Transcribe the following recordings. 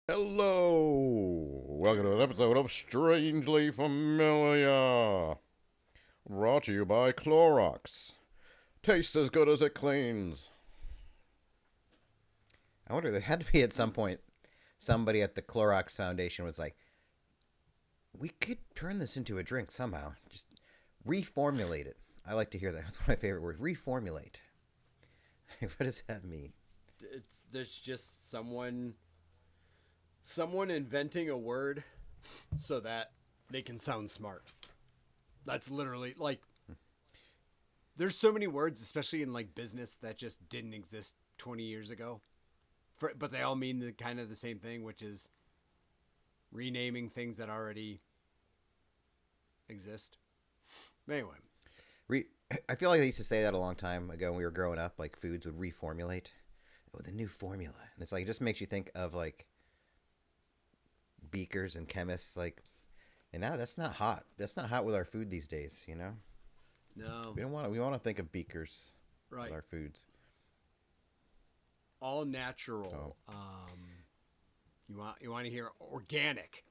Hello! Welcome to an episode of Strangely Familiar. Brought to you by Clorox. Tastes as good as it cleans. I wonder, there had to be at some point somebody at the Clorox Foundation was like, we could turn this into a drink somehow. Just reformulate it. I like to hear that. That's one of my favorite words. Reformulate. What does that mean? There's just someone inventing a word so that they can sound smart. That's literally like there's so many words, especially in like business, that just didn't exist 20 years ago. But they all mean kind of the same thing, which is renaming things that already exist. But anyway, I feel like they used to say that a long time ago when we were growing up, like foods would reformulate with a new formula. And it's like, it just makes you think of like beakers and chemists, like, and now that's not hot. That's not hot with our food these days, you know? no, We want to think of beakers right. with our foods. All natural. Oh. You want to hear organic.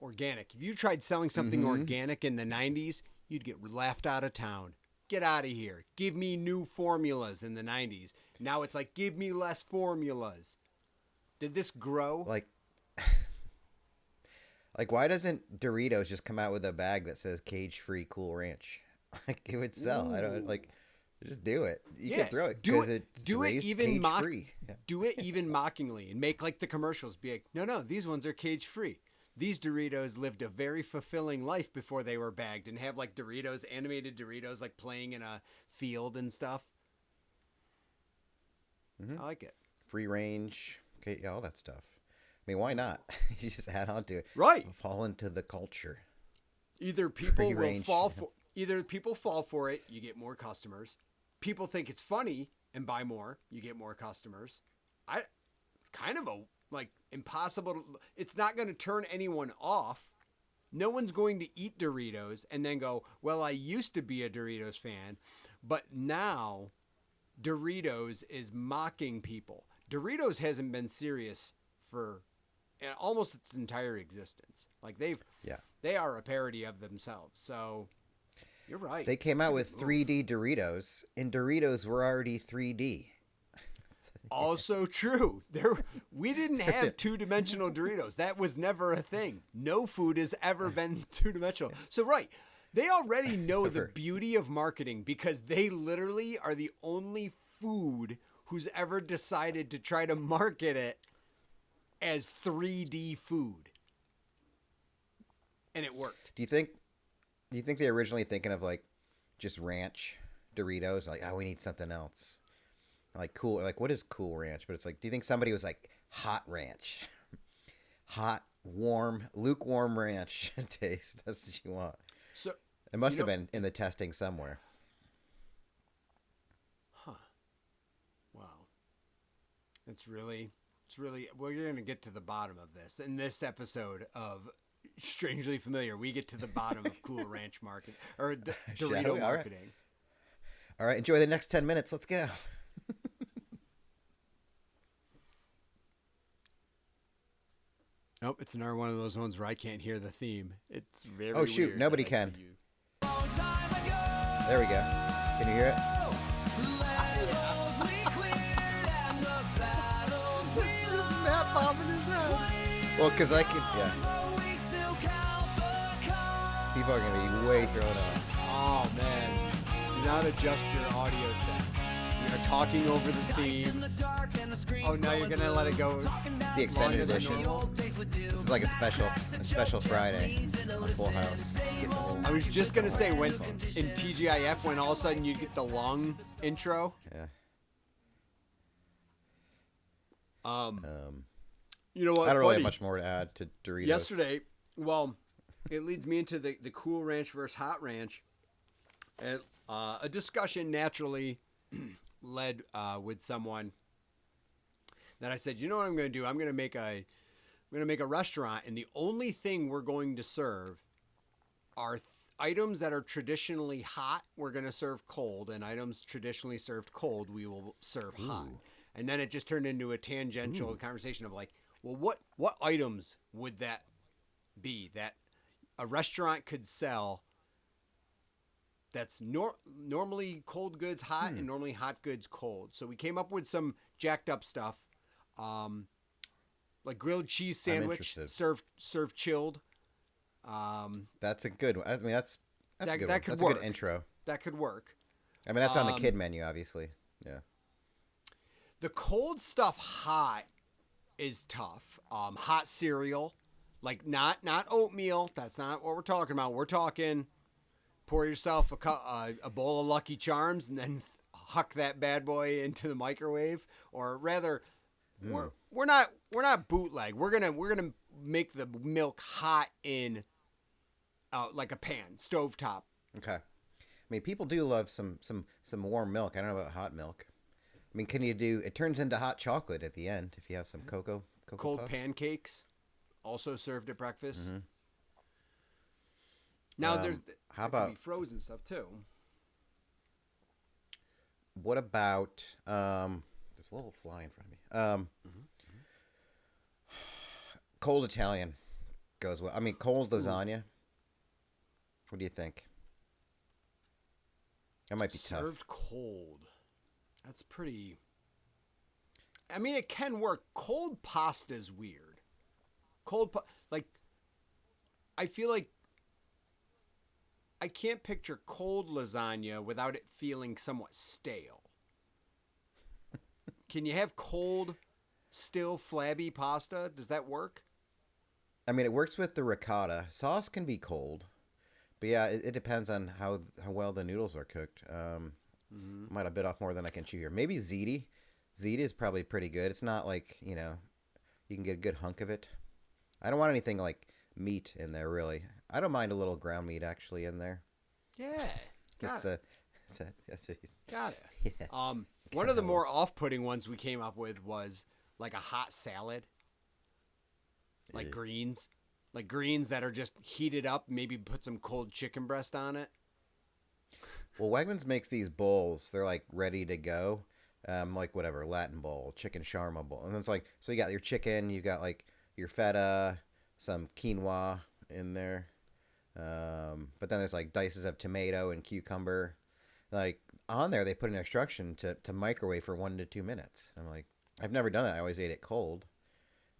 Organic. If you tried selling something organic in the 90s, you'd get laughed out of town. Get out of here. Give me new formulas in the 90s. Now it's like, give me less formulas. Did this grow? Like, why doesn't Doritos just come out with a bag that says cage-free Cool Ranch? Like, it would sell. I don't like. Just do it. You can throw it because it's raised cage-free. Do it even mockingly and make like the commercials be like, no, these ones are cage-free. These Doritos lived a very fulfilling life before they were bagged, and have like Doritos, animated Doritos, like playing in a field and stuff. I like it. Free range, okay, yeah, all that stuff. I mean, why not? You just add on to it. Right. Fall into the culture. Either people Free will range, fall for either people fall for it, you get more customers. People think it's funny and buy more, you get more customers. It's kind of a like impossible. It's not going to turn anyone off. No one's going to eat Doritos and then go, well, I used to be a Doritos fan, but now Doritos is mocking people. Doritos hasn't been serious for almost its entire existence. Like they are a parody of themselves. So you're right. They came out with 3D Doritos, and Doritos were already 3D. Also true. We didn't have two-dimensional Doritos. That was never a thing. No food has ever been two-dimensional. So right, they already know the beauty of marketing because they literally are the only food who's ever decided to try to market it as 3D food. And it worked. Do you think they were originally thinking of like just ranch Doritos? Like, oh, we need something else. Like cool, like what is Cool Ranch? But it's like, do you think somebody was like hot ranch, hot, warm, lukewarm ranch taste? That's what you want. So it must have been in the testing somewhere. Huh. Wow. It's really. We're going to get to the bottom of this in this episode of Strangely Familiar. We get to the bottom of Cool Ranch market or Dorito marketing. All right, enjoy the next 10 minutes. Let's go. Nope, it's another one of those ones where I can't hear the theme. It's very Oh, shoot, weird nobody that I can. see you. There we go. Can you hear it? It's just Matt bobbing his head. Well, because I can, yeah. People are going to be way thrown off. Oh, man. Do not adjust your audio sets. We are talking over the theme. Oh, now you're going to let it go. The extended edition. This is like a special Friday on Full House. I was just going to say, when in TGIF, when all of a sudden you get the long intro. Yeah. You know what? I don't really have much more to add to Doritos. Yesterday, well, it leads me into the Cool Ranch versus Hot Ranch. And a discussion naturally led with someone that I said, you know what I'm going to do? I'm going to make a restaurant, and the only thing we're going to serve are items that are traditionally hot. We're going to serve cold, and items traditionally served cold we will serve hot. And then it just turned into a tangential conversation of like, Well, what items would that be that a restaurant could sell that's normally cold goods hot and normally hot goods cold? So we came up with some jacked up stuff, like grilled cheese sandwich served chilled. That's a good one. I mean, that's a good one. That could That's work. a good intro. That could work. I mean, that's on the kid menu, obviously. Yeah. The cold stuff hot is tough. Hot cereal, like not oatmeal. That's not what we're talking about. We're talking pour yourself a bowl of Lucky Charms and then huck that bad boy into the microwave. Or rather, we're not bootleg. We're gonna make the milk hot in like a pan, stovetop. Okay. I mean, people do love some warm milk. I don't know about hot milk. I mean, can you do? It turns into hot chocolate at the end if you have some cocoa Cold puffs. pancakes, also served at breakfast. Mm-hmm. Now there could be frozen stuff too. What about there's a little fly in front of me. Cold Italian goes well. I mean, cold lasagna. What do you think? That might be served tough. Cold. That's pretty. I mean, it can work. Cold pasta is weird. Like, I feel like I can't picture cold lasagna without it feeling somewhat stale. Can you have cold, still flabby pasta? Does that work? I mean, it works with the ricotta. Sauce can be cold. But yeah, it depends on how well the noodles are cooked. Might have bit off more than I can chew here. Maybe ziti. Ziti is probably pretty good. It's not like, you can get a good hunk of it. I don't want anything like meat in there, really. I don't mind a little ground meat actually in there. Yeah. Got it. Yeah. One of the more off-putting ones we came up with was like a hot salad, like greens. Like greens that are just heated up, maybe put some cold chicken breast on it. Well, Wegmans makes these bowls. They're like ready to go. Like whatever, Latin bowl, chicken shawarma bowl. And it's like, so you got your chicken, you got like your feta, some quinoa in there. But then there's like dices of tomato and cucumber. Like on there, they put an instruction to microwave for 1 to 2 minutes. I'm like, I've never done that. I always ate it cold.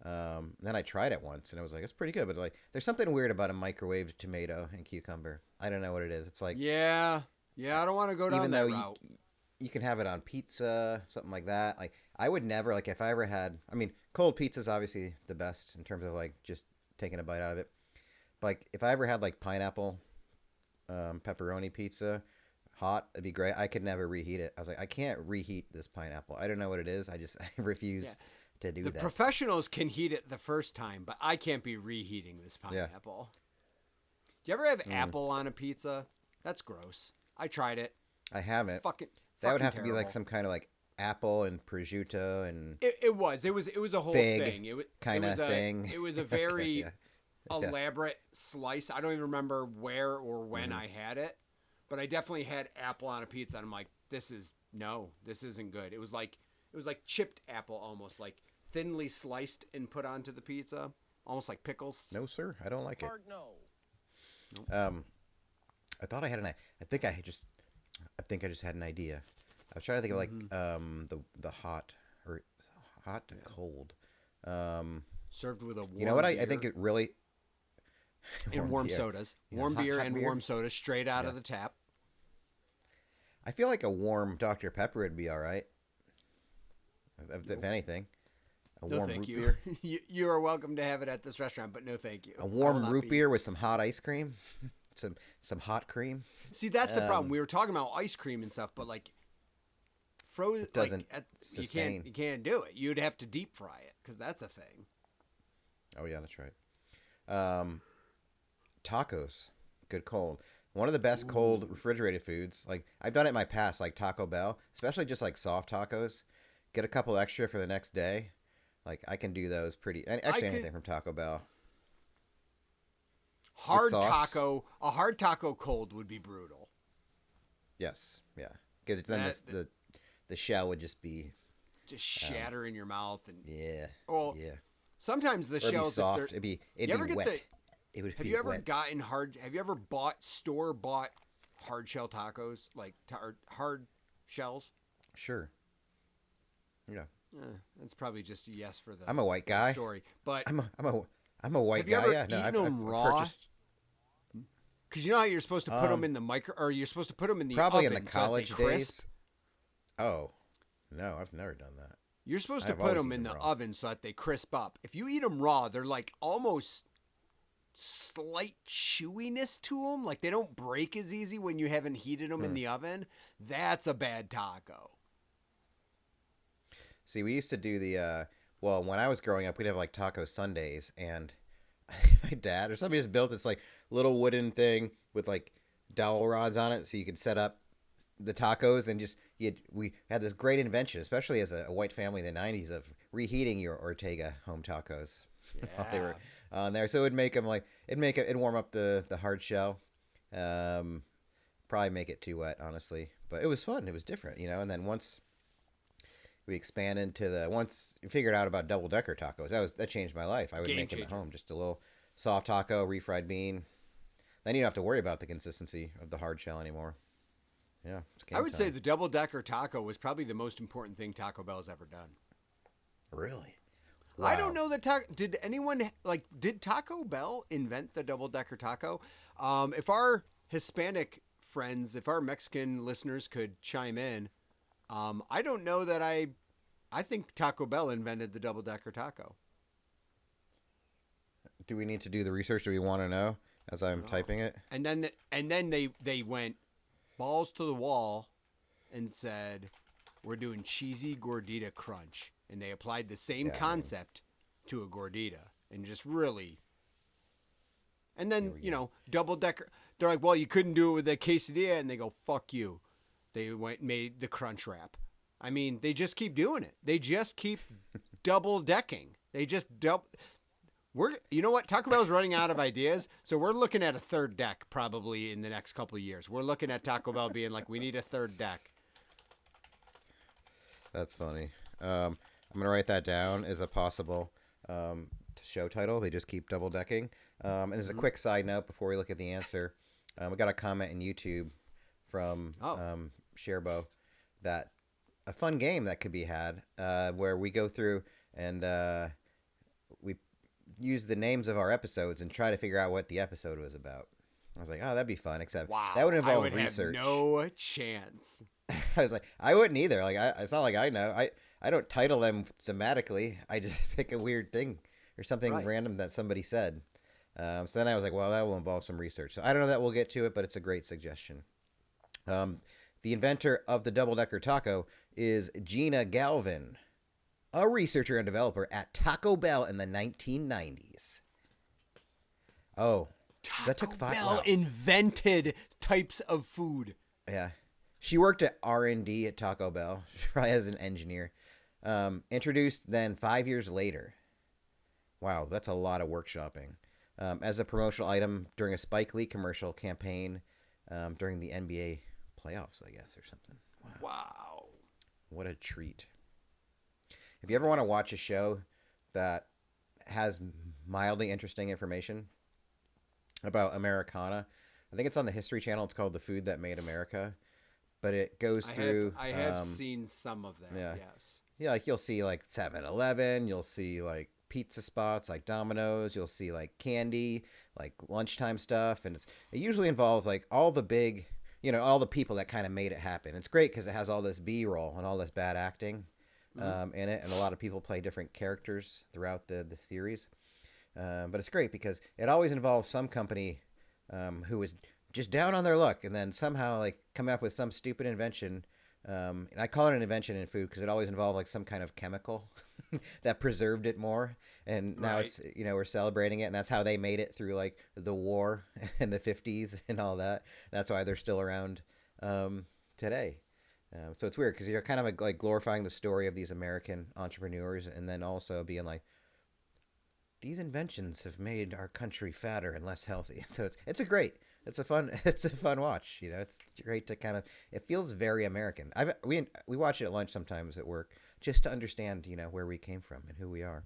Then I tried it once and it was like, it's pretty good, but like there's something weird about a microwaved tomato and cucumber. I don't know what it is. It's like, yeah, I don't want to go down that route. You can have it on pizza, something like that. Like I would never, like if I ever had, I mean, cold pizza is obviously the best in terms of like just taking a bite out of it. But like if I ever had like pineapple, pepperoni pizza hot, it'd be great. I could never reheat it. I was like, I can't reheat this pineapple. I don't know what it is. I refuse. Yeah. To do the that. Professionals can heat it the first time, but I can't be reheating this pineapple. Yeah. Do you ever have apple on a pizza? That's gross. I tried it. I haven't. That would have to be like some kind of like apple and prosciutto and. It was a whole thing. It was a very elaborate slice. I don't even remember where or when I had it, but I definitely had apple on a pizza. And I'm like, this isn't good. It was like chipped apple, almost like thinly sliced and put onto the pizza, almost like pickles. No, sir, I don't like it. No. I thought I had I think I just had an idea. I was trying to think of like the hot to cold. Served with a warm You know what? beer. I think it really. And warm sodas, warm beer and warm soda straight out of the tap. I feel like a warm Dr. Pepper would be all right. If anything, warm thank root you. beer. You are welcome to have it at this restaurant, but no, thank you. A warm root beer with some hot ice cream, some hot cream. See, that's the problem. We were talking about ice cream and stuff, but like frozen doesn't sustain. You can't do it. You'd have to deep fry it because that's a thing. Oh yeah, that's right. Tacos, good cold. One of the best cold refrigerated foods. Like I've done it in my past, like Taco Bell, especially just like soft tacos. Get a couple extra for the next day. Like I can do those pretty. Actually, anything from Taco Bell. A hard taco cold would be brutal. Yes, yeah. Because then the shell would just be shatter in your mouth and yeah. Well, yeah. Sometimes the Or it'd be shells, if soft. they're, It'd be you ever get wet. It would have be you ever wet. gotten hard? Have you ever bought store bought hard shell tacos, like hard shells? Sure. Yeah. That's probably just a yes for the. I'm a white the guy. Story, but I'm a white have you guy. ever Yeah. No, eaten I've them raw? purchased Because you know how you're supposed to put them in the micro, or you're supposed to put them in the probably oven in the so that they college crisp. days. Oh, no, I've never done that. You're supposed to I've put always them in eaten the raw. oven so that they crisp up. If you eat them raw, they're like almost slight chewiness to them. Like they don't break as easy when you haven't heated them in the oven. That's a bad taco. See, we used to do the well, when I was growing up, we'd have like taco Sundays, and my dad or somebody just built this like little wooden thing with like dowel rods on it, so you could set up the tacos and just we had this great invention, especially as a white family in the '90s, of reheating your Ortega home tacos while they were on there. So it would make them like it'd warm up the hard shell. Probably make it too wet, honestly, but it was fun. It was different, you know. And then once we expanded to once we figured out about double decker tacos, that changed my life. I would Game make them changer. at home, just a little soft taco, refried bean. Then you don't have to worry about the consistency of the hard shell anymore. Yeah, it's game I would say time. the double decker taco was probably the most important thing Taco Bell's ever done. Really. I don't know that did anyone did Taco Bell invent the double decker taco? If our Hispanic friends, if our Mexican listeners could chime in, I don't know that I think Taco Bell invented the double decker taco. Do we need to do the research? Do we want to know as I'm typing it? And then they went balls to the wall and said, "We're doing cheesy gordita crunch," and they applied the same concept to a gordita and just really. And then double decker. They're like, "Well, you couldn't do it with a quesadilla," and they go, "Fuck you." They made the crunch wrap. I mean, they just keep doing it. They just keep double decking. They just you know what? Taco Bell's running out of ideas, so we're looking at a third deck probably in the next couple of years. We're looking at Taco Bell being like, we need a third deck. That's funny. I'm gonna write that down as a possible show title. They just keep double decking. And as a quick side note, before we look at the answer, we got a comment in YouTube from Sherbo that a fun game that could be had where we go through and we use the names of our episodes and try to figure out what the episode was about. I was like, oh, that'd be fun. Except that would involve research. Have no chance. I was like, I wouldn't either. Like, it's not like I know. I don't title them thematically. I just pick a weird thing or something random that somebody said. So then I was like, well, that will involve some research. So I don't know that we'll get to it, but it's a great suggestion. The inventor of the double-decker taco is Gina Galvin, a researcher and developer at Taco Bell in the 1990s. Oh, that took 5 Taco Bell invented types of food. Yeah. She worked at R&D at Taco Bell as an engineer. Introduced then 5 years later. Wow, that's a lot of workshopping. As a promotional item during a Spike Lee commercial campaign during the NBA playoffs, I guess, or something. Wow. What a treat. If you ever want to watch a show that has mildly interesting information about Americana, I think it's on the History Channel. It's called The Food That Made America. But it goes through... I have seen some of that, yes. Yeah, like you'll see like 7-Eleven, you'll see like pizza spots like Domino's, you'll see like candy, like lunchtime stuff, and it usually involves like all the big, all the people that kind of made it happen. It's great because it has all this B-roll and all this bad acting in it, and a lot of people play different characters throughout the series. But it's great because it always involves some company who was just down on their luck and then somehow like come up with some stupid invention. And I call it an invention in food because it always involved like some kind of chemical that preserved it more. And now it's, we're celebrating it. And that's how they made it through like the war in the 50s and all that. That's why they're still around today. So it's weird because you're kind of like glorifying the story of these American entrepreneurs and then also being like, these inventions have made our country fatter and less healthy. So it's a fun watch. It's great to kind of, it feels very American. We watch it at lunch sometimes at work just to understand, where we came from and who we are.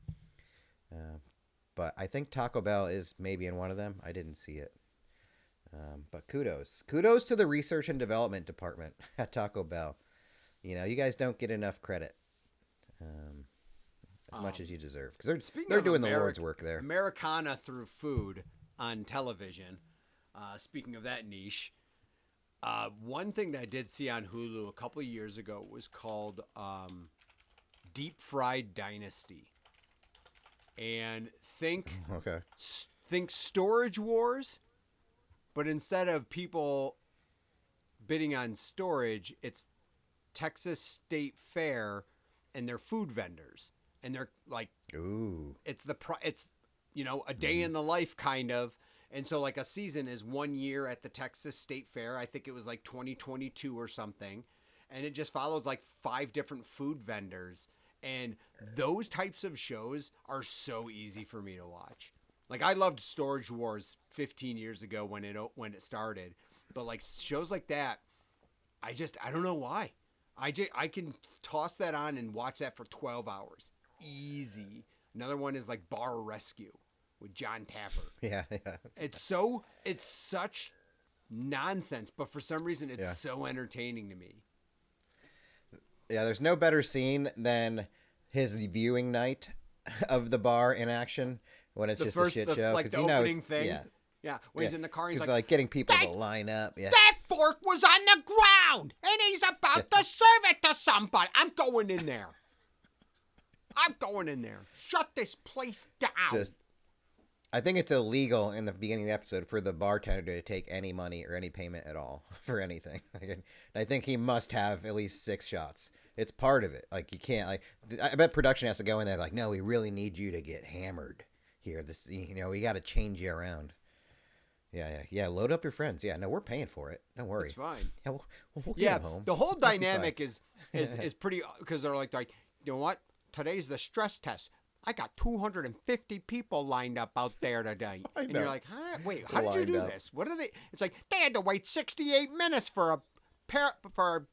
But I think Taco Bell is maybe in one of them. I didn't see it. But kudos to the research and development department at Taco Bell. You guys don't get enough credit, as much as you deserve, because they're doing the Lord's work there. Americana through food on television. Speaking of that niche, one thing that I did see on Hulu a couple of years ago was called Deep Fried Dynasty, and think Storage Wars. But instead of people bidding on storage, it's Texas State Fair and their food vendors. And they're like, ooh, it's a day in the life kind of. And so like a season is 1 year at the Texas State Fair. I think it was like 2022 or something. And it just follows like 5 different food vendors. And those types of shows are so easy for me to watch. Like I loved Storage Wars 15 years ago when it started, but like shows like that, I don't know why. I can toss that on and watch that for 12 hours, easy. Another one is like Bar Rescue with John Taffer. Yeah. It's such nonsense, but for some reason it's so entertaining to me. Yeah, there's no better scene than his viewing night of the bar in action. When it's just a shit show. Like the opening thing. Yeah. When he's in the car, he's like getting people to line up. Yeah. That fork was on the ground, and he's about to serve it to somebody. I'm going in there. Shut this place down. I think it's illegal in the beginning of the episode for the bartender to take any money or any payment at all for anything. I think he must have at least 6 shots. It's part of it. Like you can't. I bet production has to go in there. Like, no, we really need you to get hammered. Here, we got to change you around. Yeah. Load up your friends. Yeah, no, we're paying for it. Don't worry. It's fine. Yeah, we'll get them home. The whole dynamic is pretty, because they're like, you know what? Today's the stress test. I got 250 people lined up out there today, and you're like, huh? Wait, how did you do this? What are they? It's like they had to wait 68 minutes for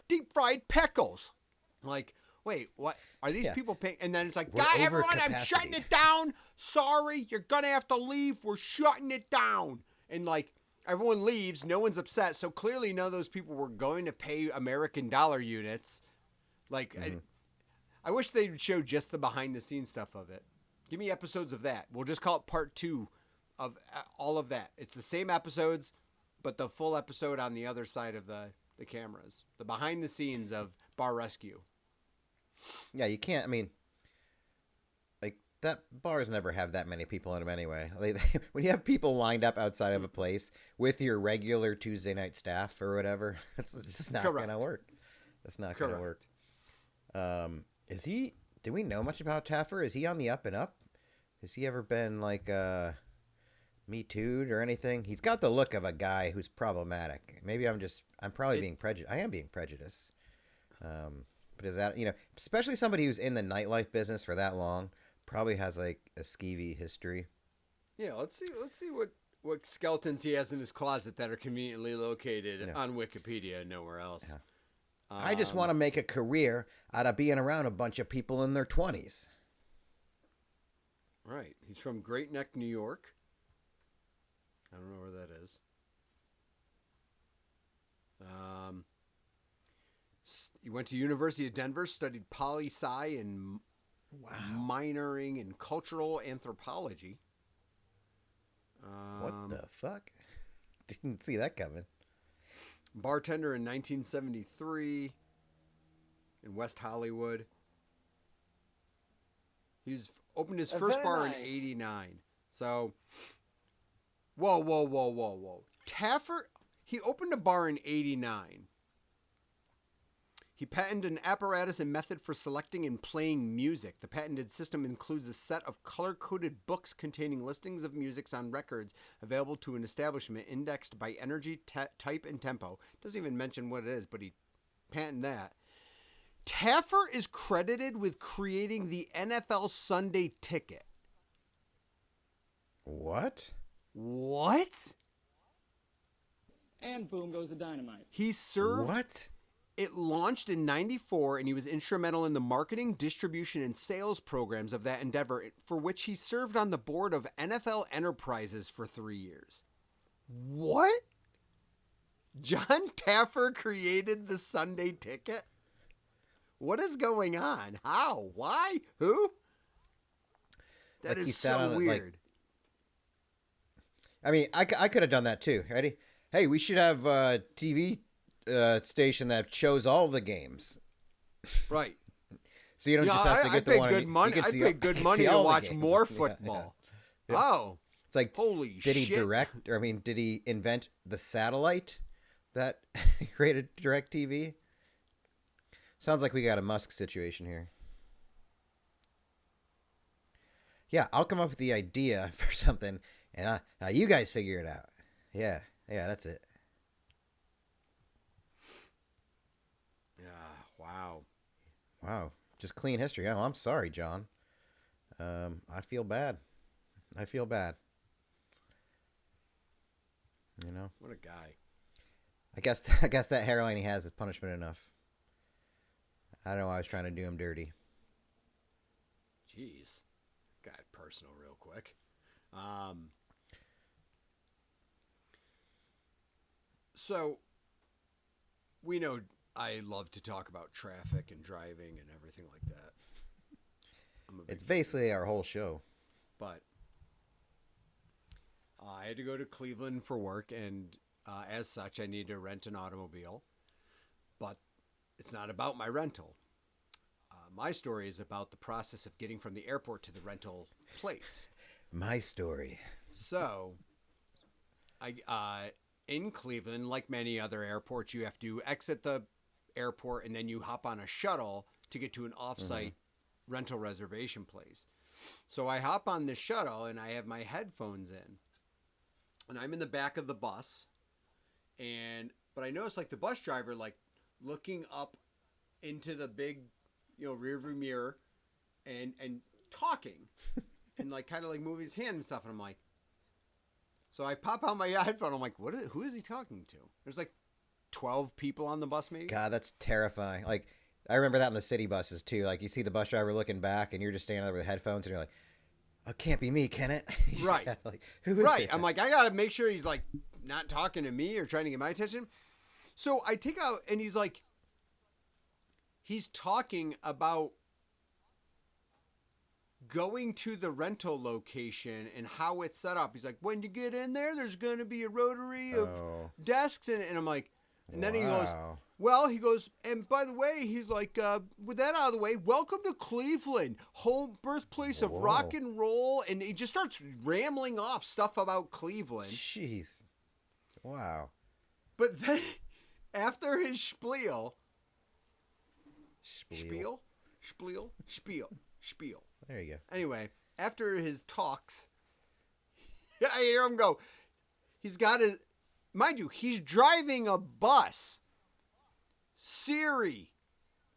deep fried pickles. Like. Wait, what? Are these people paying? And then it's like, everyone, I'm shutting it down. Sorry, you're going to have to leave. We're shutting it down. And like, everyone leaves. No one's upset. So clearly none of those people were going to pay American dollar units. Like, I wish they'd show just the behind the scenes stuff of it. Give me episodes of that. We'll just call it part 2 of all of that. It's the same episodes, but the full episode on the other side of the cameras. The behind the scenes of Bar Rescue. Yeah, you can't. I mean, like that bars never have that many people in them anyway. When you have people lined up outside of a place with your regular Tuesday night staff or whatever, it's just not gonna work. It's not gonna work. Is he? Do we know much about Taffer? Is he on the up and up? Has he ever been like Me Too'd or anything? He's got the look of a guy who's problematic. Maybe I'm probably being prejudiced. I am being prejudiced. But is that, especially somebody who's in the nightlife business for that long, probably has like a skeevy history. Yeah, let's see what skeletons he has in his closet that are conveniently located on Wikipedia and nowhere else. Yeah. I just want to make a career out of being around a bunch of people in their 20s. Right. He's from Great Neck, New York. I don't know where that is. He went to University of Denver, studied poli-sci and minoring in cultural anthropology. What the fuck? Didn't see that coming. Bartender in 1973 in West Hollywood. He's opened his first bar in 89. So, whoa. Taffer, he opened a bar in 89. He patented an apparatus and method for selecting and playing music. The patented system includes a set of color-coded books containing listings of musics on records available to an establishment indexed by energy, type, and tempo. Doesn't even mention what it is, but he patented that. Taffer is credited with creating the NFL Sunday Ticket. What? What? And boom goes the dynamite. He served... What? It launched in 94, and he was instrumental in the marketing, distribution, and sales programs of that endeavor, for which he served on the board of NFL Enterprises for 3 years. What? John Taffer created the Sunday Ticket? What is going on? How? Why? Who? That Like he is sat on so it, weird. I mean, I could have done that too. Ready? Hey, we should have a TV station that shows all the games. Right. So you don't just have to get the one. Good money. I pay good money to watch more football. Yeah. Oh, it's like, holy did he shit. direct? Or I mean, did he invent the satellite that created DirecTV? Sounds like we got a Musk situation here. Yeah, I'll come up with the idea for something, and you guys figure it out. Yeah, that's it. Wow. Wow, just clean history. Oh, I'm sorry, John. I feel bad. You know, What a guy. I guess that hairline he has is punishment enough. I don't know why I was trying to do him dirty. Jeez. Got personal real quick. So, we know I love to talk about traffic and driving and everything like that. I'm a big It's basically our whole show. But I had to go to Cleveland for work, and as such, I needed to rent an automobile. But it's not about my rental. My story is about the process of getting from the airport to the rental place. My story. So, in Cleveland, like many other airports, you have to exit the airport and then you hop on a shuttle to get to an off-site rental reservation place. So I hop on the shuttle and I have my headphones in, and I'm in the back of the bus, but I noticed like the bus driver like looking up into the big, rearview mirror and talking and like kind of like moving his hand and stuff, and I'm like, so I pop out my headphone. I'm like, who is he talking to? There's like 12 people on the bus, maybe. God, that's terrifying. Like, I remember that in the city buses too. Like, you see the bus driver looking back, and you're just standing there with headphones, and you're like, "Oh, it can't be me, can it?" Right. Like, who is Right. it? I'm like, I gotta make sure he's like not talking to me or trying to get my attention. So I take out, and he's talking about going to the rental location and how it's set up. He's like, when you get in there, there's going to be a rotary of desks. And I'm like, and then he goes, and by the way, he's like, with that out of the way, welcome to Cleveland, home birthplace of rock and roll. And he just starts rambling off stuff about Cleveland. Jeez. Wow. But then after his spiel. There you go. Anyway, after his talks, I hear him go, he's got his, mind you, he's driving a bus. Siri,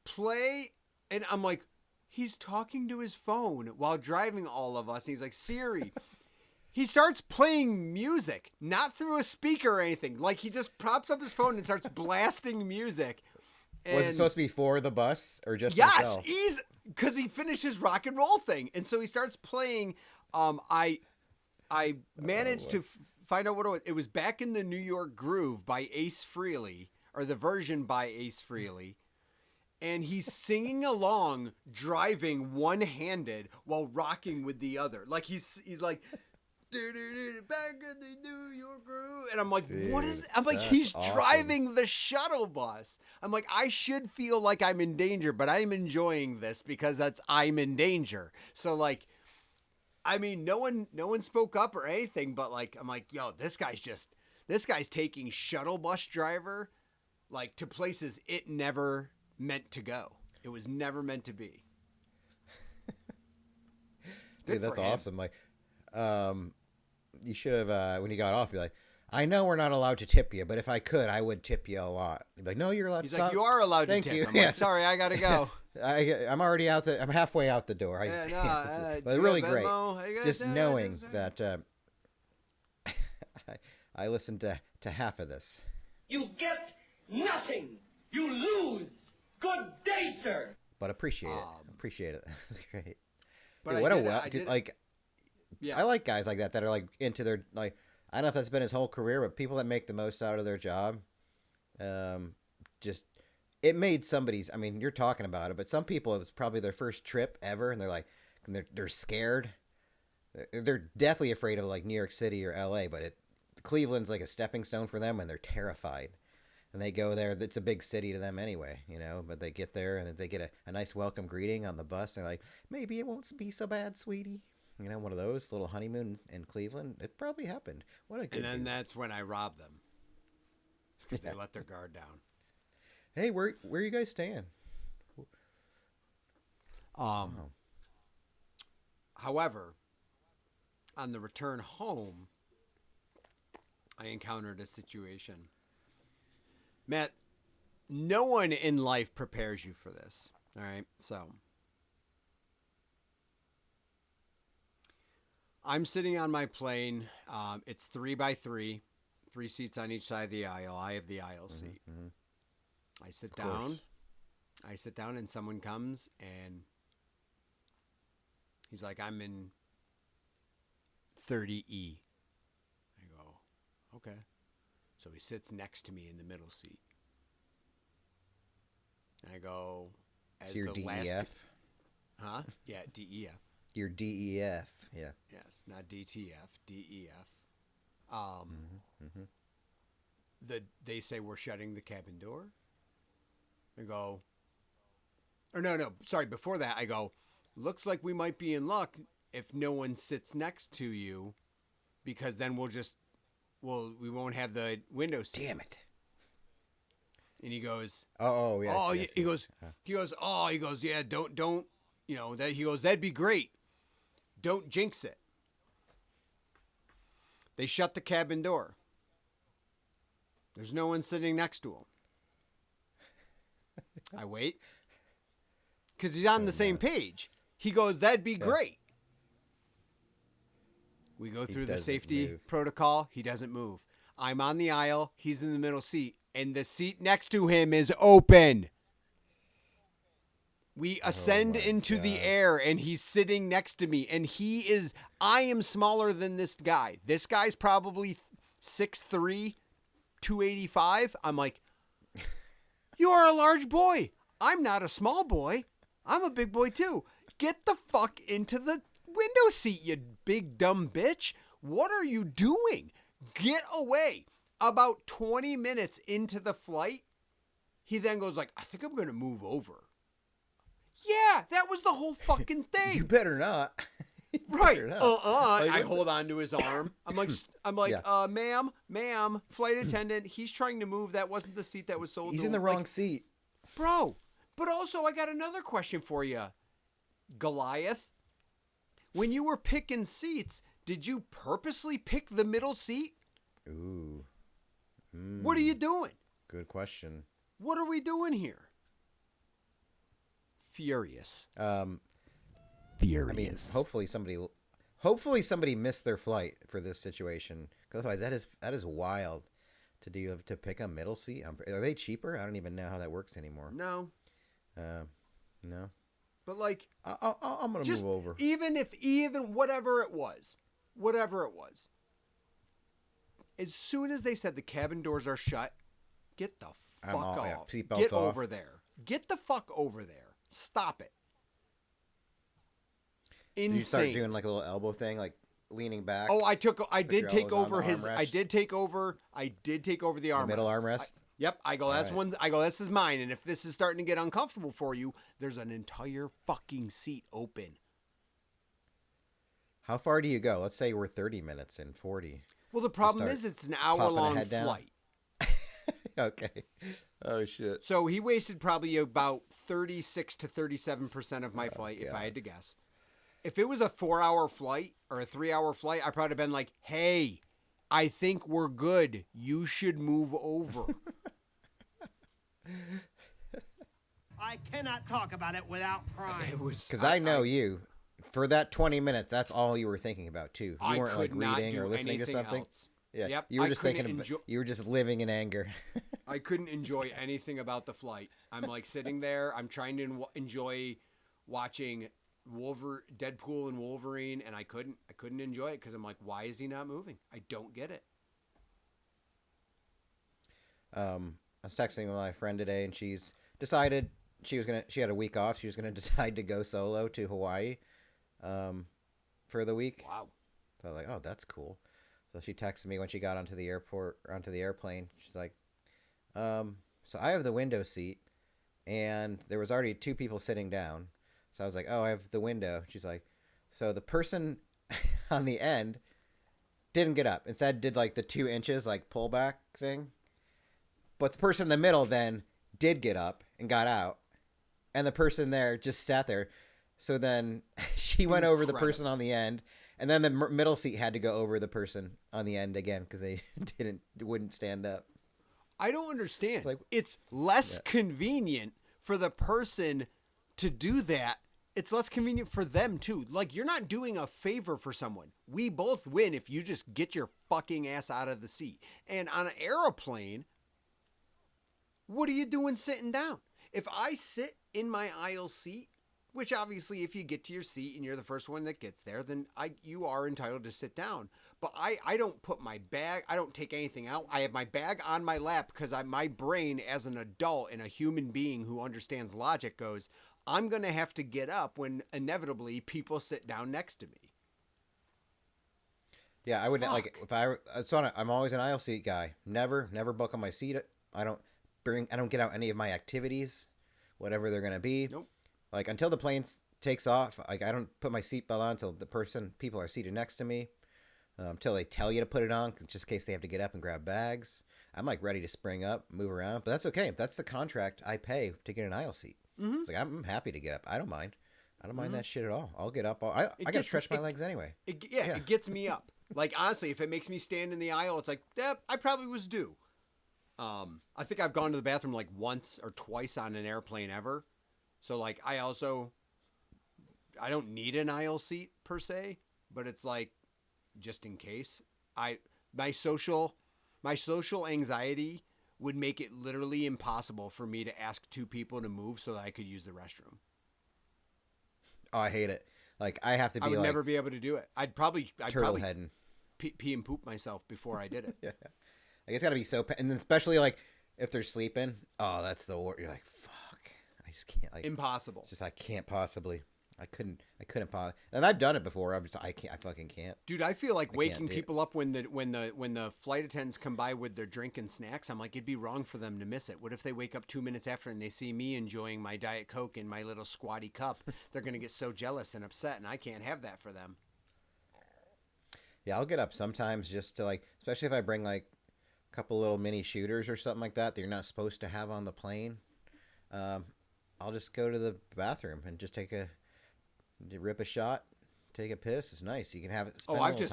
play, and I'm like, he's talking to his phone while driving all of us. And he's like, Siri. He starts playing music, not through a speaker or anything. Like, he just props up his phone and starts blasting music. And was it supposed to be for the bus or just yes, himself? Because he finished his rock and roll thing, and so he starts playing. I managed to find out what it was. It was Back in the New York Groove by Ace Frehley, or the version by Ace Frehley, and he's singing along, driving one-handed while rocking with the other. Like he's like. Back in the New York Groove, and I'm like, dude, what is? I'm like, he's awesome. Driving the shuttle bus. I'm like, I should feel like I'm in danger, but I'm enjoying this because I'm in danger. So like, I mean, no one spoke up or anything, but like, I'm like, yo, this guy's taking shuttle bus driver like to places it never meant to go. It was never meant to be. Dude, that's awesome. Like, you should have, when you got off, be like, I know we're not allowed to tip you, but if I could, I would tip you a lot. You'd be like, no, you're allowed to. He's like, you are allowed to tip. You. I'm like, sorry, I got to go. I'm already out I'm halfway out the door. But really great. Just knowing that I listened to half of this. You get nothing. You lose. Good day, sir. But appreciate it. That's great. But Dude, I what did a it- well, I dude, did- like. Yeah. I like guys like that are like into their like. I don't know if that's been his whole career, but people that make the most out of their job, just it made somebody's. I mean, you're talking about it, but some people it was probably their first trip ever, and they're like, they're scared. They're deathly afraid of like New York City or L.A., but Cleveland's like a stepping stone for them, and they're terrified. And they go there. It's a big city to them anyway, you know. But they get there and they get a nice welcome greeting on the bus. They're like, maybe it won't be so bad, sweetie. You know, one of those little honeymoon in Cleveland. It probably happened. What a good. And then dude. that's when I robbed them because they let their guard down. Hey, where are you guys staying? However, on the return home, I encountered a situation. Matt, no one in life prepares you for this. All right, so I'm sitting on my plane. It's 3x3, 3 seats on each side of the aisle. I have the aisle seat. Mm-hmm. I sit Of course. down, and someone comes and he's like, I'm in 30E. I go, okay. So he sits next to me in the middle seat. And I go, as Your the last DEF. Huh? Yeah, DEF. Your DEF. Yeah. Yes, not DTF, DEF. Mm-hmm. They say we're shutting the cabin door. I go, or no, sorry, before that, I go, looks like we might be in luck if no one sits next to you, because then we won't have the window seat. Damn it. And he goes, Oh, yes. oh, yes, he yes. goes, yeah, don't, you know, he goes, that'd be great. Don't jinx it. They shut the cabin door. There's no one sitting next to him. I wait. Because he's on the same page. He goes, that'd be great. We go through the doesn't safety move. protocol. He doesn't move. I'm on the aisle. He's in the middle seat. And the seat next to him is open. We ascend my into the God. air, and he's sitting next to me. And I am smaller than this guy. This guy's probably 6'3", 285. I'm like, you are a large boy. I'm not a small boy. I'm a big boy too. Get the fuck into the window seat, you big dumb bitch. What are you doing? Get away. About 20 minutes into the flight, he then goes like, I think I'm going to move over. Yeah, that was the whole fucking thing. You better not. You Right. better not. I Like, hold on to his arm. I'm like, Yeah. ma'am, flight attendant. He's trying to move. That wasn't the seat that was sold. He's to in the him. wrong Like, seat. bro. But also, I got another question for you, Goliath. When you were picking seats, did you purposely pick the middle seat? Ooh. What are you doing? Good question. What are we doing here? Furious. Furious. I mean, hopefully somebody missed their flight for this situation. Because otherwise, that is wild to pick a middle seat. Are they cheaper? I don't even know how that works anymore. No. No. But like, I'm gonna just move over. even whatever it was, as soon as they said the cabin doors are shut, get the fuck off. Yeah, seatbelts Get off. over there. Get the fuck over there. Stop it. Did you start Insane. doing like a little elbow thing, like leaning back? Oh, I Put did your take elbows on over the his. I armrest? did take over the armrest. middle armrest? Yep. I go. All That's right. one. I go. This is mine. And if this is starting to get uncomfortable for you, there's an entire fucking seat open. How far do you go? Let's say we're 30 minutes in, 40. Well, the problem start is it's an popping a hour-long head down? flight. Okay. Oh shit. So he wasted probably about 36 to 37% of my flight, if I had to guess. If it was a 4-hour flight or a 3-hour flight, I'd probably have been like, hey, I think we're good. You should move over. I cannot talk about it without crying. It was Because I know you. For that 20 minutes, that's all you were thinking about too. You I weren't could like not reading do or listening to anything something. else. Yeah. Yep, You were I just couldn't thinking. enjoy- You were just living in anger. I couldn't enjoy anything about the flight. I'm like sitting there. I'm trying to enjoy watching Deadpool and Wolverine, and I couldn't enjoy it because I'm like, why is he not moving? I don't get it. I was texting with my friend today, and she's decided she had a week off. She was gonna decide to go solo to Hawaii, for the week. Wow. So I was like, oh, that's cool. So she texted me when she got onto the airplane. She's like, so I have the window seat, and there was already 2 people sitting down. So I was like, oh, I have the window. She's like, so the person on the end didn't get up. Instead, did like the 2 inches like pullback thing. But the person in the middle then did get up and got out, and the person there just sat there. So then she went over the person on the end, and then the middle seat had to go over the person on the end again because they wouldn't stand up. I don't understand. Like, it's less convenient for the person to do that. It's less convenient for them too. Like, you're not doing a favor for someone. We both win if you just get your fucking ass out of the seat. And on an airplane, what are you doing sitting down? If I sit in my aisle seat, which obviously if you get to your seat and you're the first one that gets there, then you are entitled to sit down. But I don't put my bag, I don't take anything out. I have my bag on my lap because my brain as an adult and a human being who understands logic goes, I'm going to have to get up when inevitably people sit down next to me. Yeah, I would like I'm always an aisle seat guy. Never book on my seat. I don't get out any of my activities, whatever they're gonna be. Nope. Like until the plane takes off, like I don't put my seatbelt on until people are seated next to me. Until they tell you to put it on, just in case they have to get up and grab bags. I'm like ready to spring up, move around, but that's okay. That's the contract I pay to get an aisle seat. Mm-hmm. It's like I'm happy to get up. I don't mind. I don't mind that shit at all. I'll get up. I gotta stretch my legs anyway. It gets me up. Like honestly, if it makes me stand in the aisle, it's like I probably was due. I think I've gone to the bathroom like once or twice on an airplane ever. So like I don't need an aisle seat per se, but it's like just in case. My social anxiety would make it literally impossible for me to ask 2 people to move so that I could use the restroom. Oh, I hate it. Like I have to be. I would never be able to do it. I'd probably heading. Pee and poop myself before I did it. Yeah. Like it's got to be so, and then especially like if they're sleeping. Oh, that's the worst. You're like, fuck. I just can't. Like, impossible. It's just I can't possibly. I couldn't possibly. And I've done it before. I fucking can't. Dude, I feel like waking people up when the flight attendants come by with their drink and snacks. I'm like, it'd be wrong for them to miss it. What if they wake up 2 minutes after and they see me enjoying my Diet Coke in my little squatty cup? They're gonna get so jealous and upset, and I can't have that for them. Yeah, I'll get up sometimes just to like, especially if I bring like a couple little mini shooters or something like that you're not supposed to have on the plane. I'll just go to the bathroom and just rip a shot, take a piss. It's nice. You can have it. I've just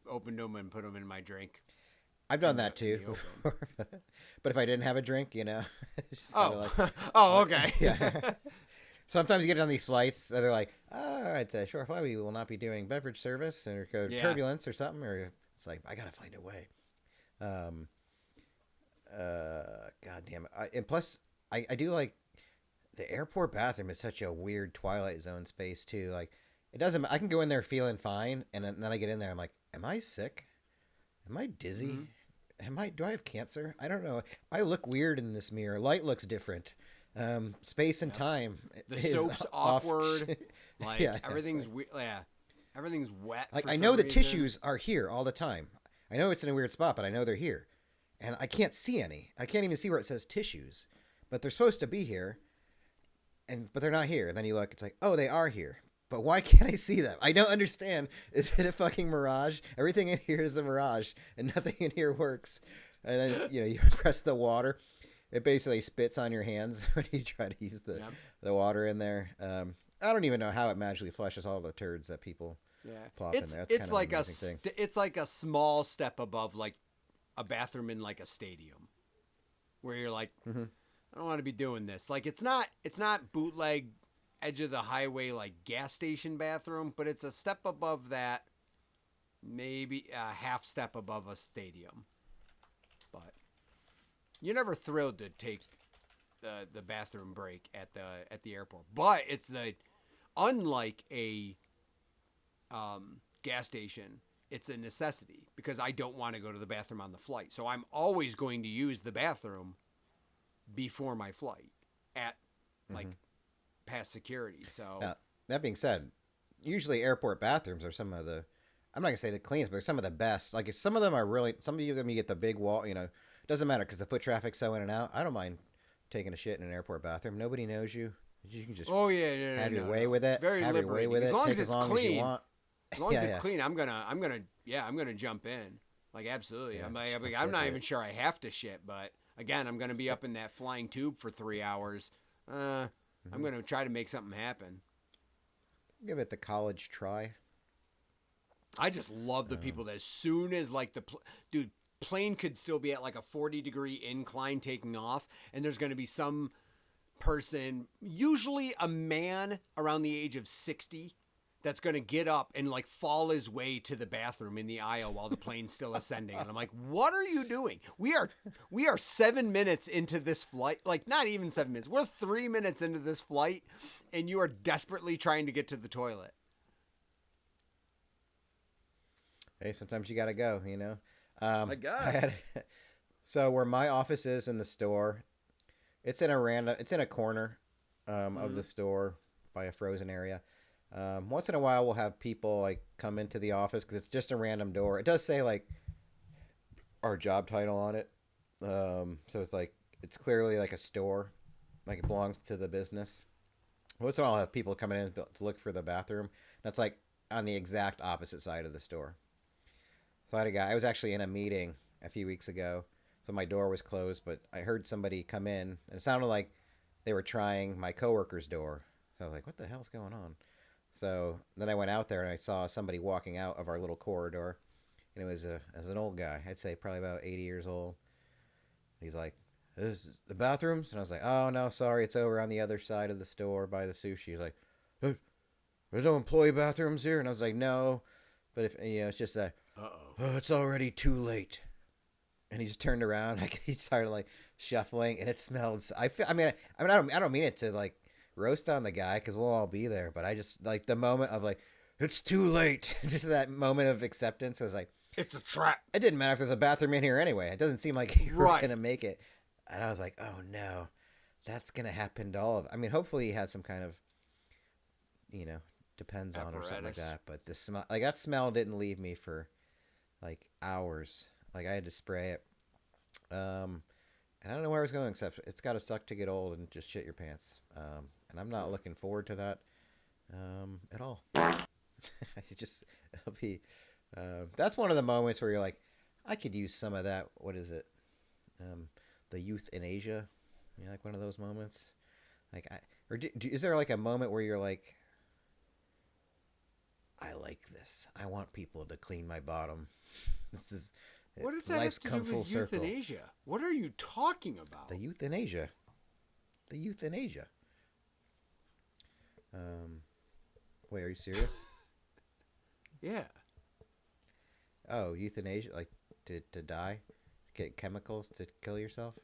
opened them and put them in my drink. I've done that too. But if I didn't have a drink, it's okay. Yeah. Sometimes you get on these flights and they're like, all right, short flight, we will not be doing beverage service or turbulence or something. Or it's like, I got to find a way. God damn it. And plus I do like the airport bathroom is such a weird Twilight Zone space too. Like it doesn't, I can go in there feeling fine. And then I get in there. I'm like, am I sick? Am I dizzy? Mm-hmm. Do I have cancer? I don't know. I look weird in this mirror. Light looks different. Space and time. The soap's awkward. Like everything's weird. Yeah. Everything's wet. Like I know the tissues are here all the time. I know it's in a weird spot, but I know they're here. And I can't see any. I can't even see where it says tissues. But they're supposed to be here. But they're not here. And then you look, it's like, oh, they are here. But why can't I see them? I don't understand. Is it a fucking mirage? Everything in here is a mirage, and nothing in here works. And then you press the water. It basically spits on your hands when you try to use the water in there. I don't even know how it magically flushes all the turds that people plop in there. It's like it's like a small step above like a bathroom in like a stadium, where you're like, I don't want to be doing this. Like it's not bootleg edge of the highway like gas station bathroom, but it's a step above that, maybe a half step above a stadium. But You're never thrilled to take the bathroom break at the airport, but it's unlike a gas station. It's a necessity because I don't want to go to the bathroom on the flight, so I'm always going to use the bathroom before my flight at like past security. So Now, that being said, usually airport bathrooms are some of the, I'm not gonna say the cleanest, but some of the best. Like some of them are really, some of you gonna get the big wall. You know, doesn't matter because the foot traffic's so in and out. I don't mind taking a shit in an airport bathroom. Nobody knows you. You can just have your way with it. Very have your way liberating. with it. As long Take as it's as long clean. as you want. As long as it's clean, I'm gonna jump in. Like absolutely. Yeah, I'm not even sure I have to shit, but again, I'm gonna be up in that flying tube for 3 hours. I'm gonna try to make something happen. Give it the college try. I just love the people that as soon as like dude, plane could still be at like a 40-degree incline taking off, and there's gonna be some person, usually a man around the age of 60, that's going to get up and like fall his way to the bathroom in the aisle while the plane's still ascending. And I'm like, what are you doing? We are 7 minutes into this flight. Like not even 7 minutes. We're 3 minutes into this flight and you are desperately trying to get to the toilet. Hey, sometimes you got to go, you know? I guess. So where my office is in the store, it's in a corner of the store by a frozen area. Once in a while, we'll have people like come into the office because it's just a random door. It does say like our job title on it, so it's like it's clearly like a store, like it belongs to the business. Once in a while, I'll have people coming in to look for the bathroom. That's like on the exact opposite side of the store. So I had a guy. I was actually in a meeting a few weeks ago, so my door was closed, but I heard somebody come in, and it sounded like they were trying my coworker's door. So I was like, "What the hell's going on?" So then I went out there and I saw somebody walking out of our little corridor, and it was an old guy. I'd say probably about 80 years old. He's like, "This is the bathrooms?" And I was like, "Oh no, sorry, it's over on the other side of the store by the sushi." He's like, "There's no employee bathrooms here," and I was like, "No, but if it's just that, it's already too late." And he just turned around, like he started like shuffling, and it smelled. I don't mean it to like roast on the guy because we'll all be there, but I just like the moment of like it's too late. Just that moment of acceptance. I was like, It's a trap. it didn't matter if there's a bathroom in here anyway. It doesn't seem like you're Right. gonna make it. And I was like, oh no, that's gonna happen to all of. I mean, hopefully he had some kind of, depends on or something like Apparatus. that. But the smell, like that smell, didn't leave me for like hours. Like I had to spray it. And I don't know where I was going, except it's got to suck to get old and just shit your pants. And I'm not looking forward to that at all. It'll be. That's one of the moments where you're like, I could use some of that. What is it? The youth in Asia. Like one of those moments. Like, is there like a moment where you're like, I like this. I want people to clean my bottom. This is. What does that Life's have to come do full with circle. euthanasia? What are you talking about? The youth in Asia. The youth in Asia. Wait, are you serious? Yeah. Oh, euthanasia, like to die, get chemicals to kill yourself,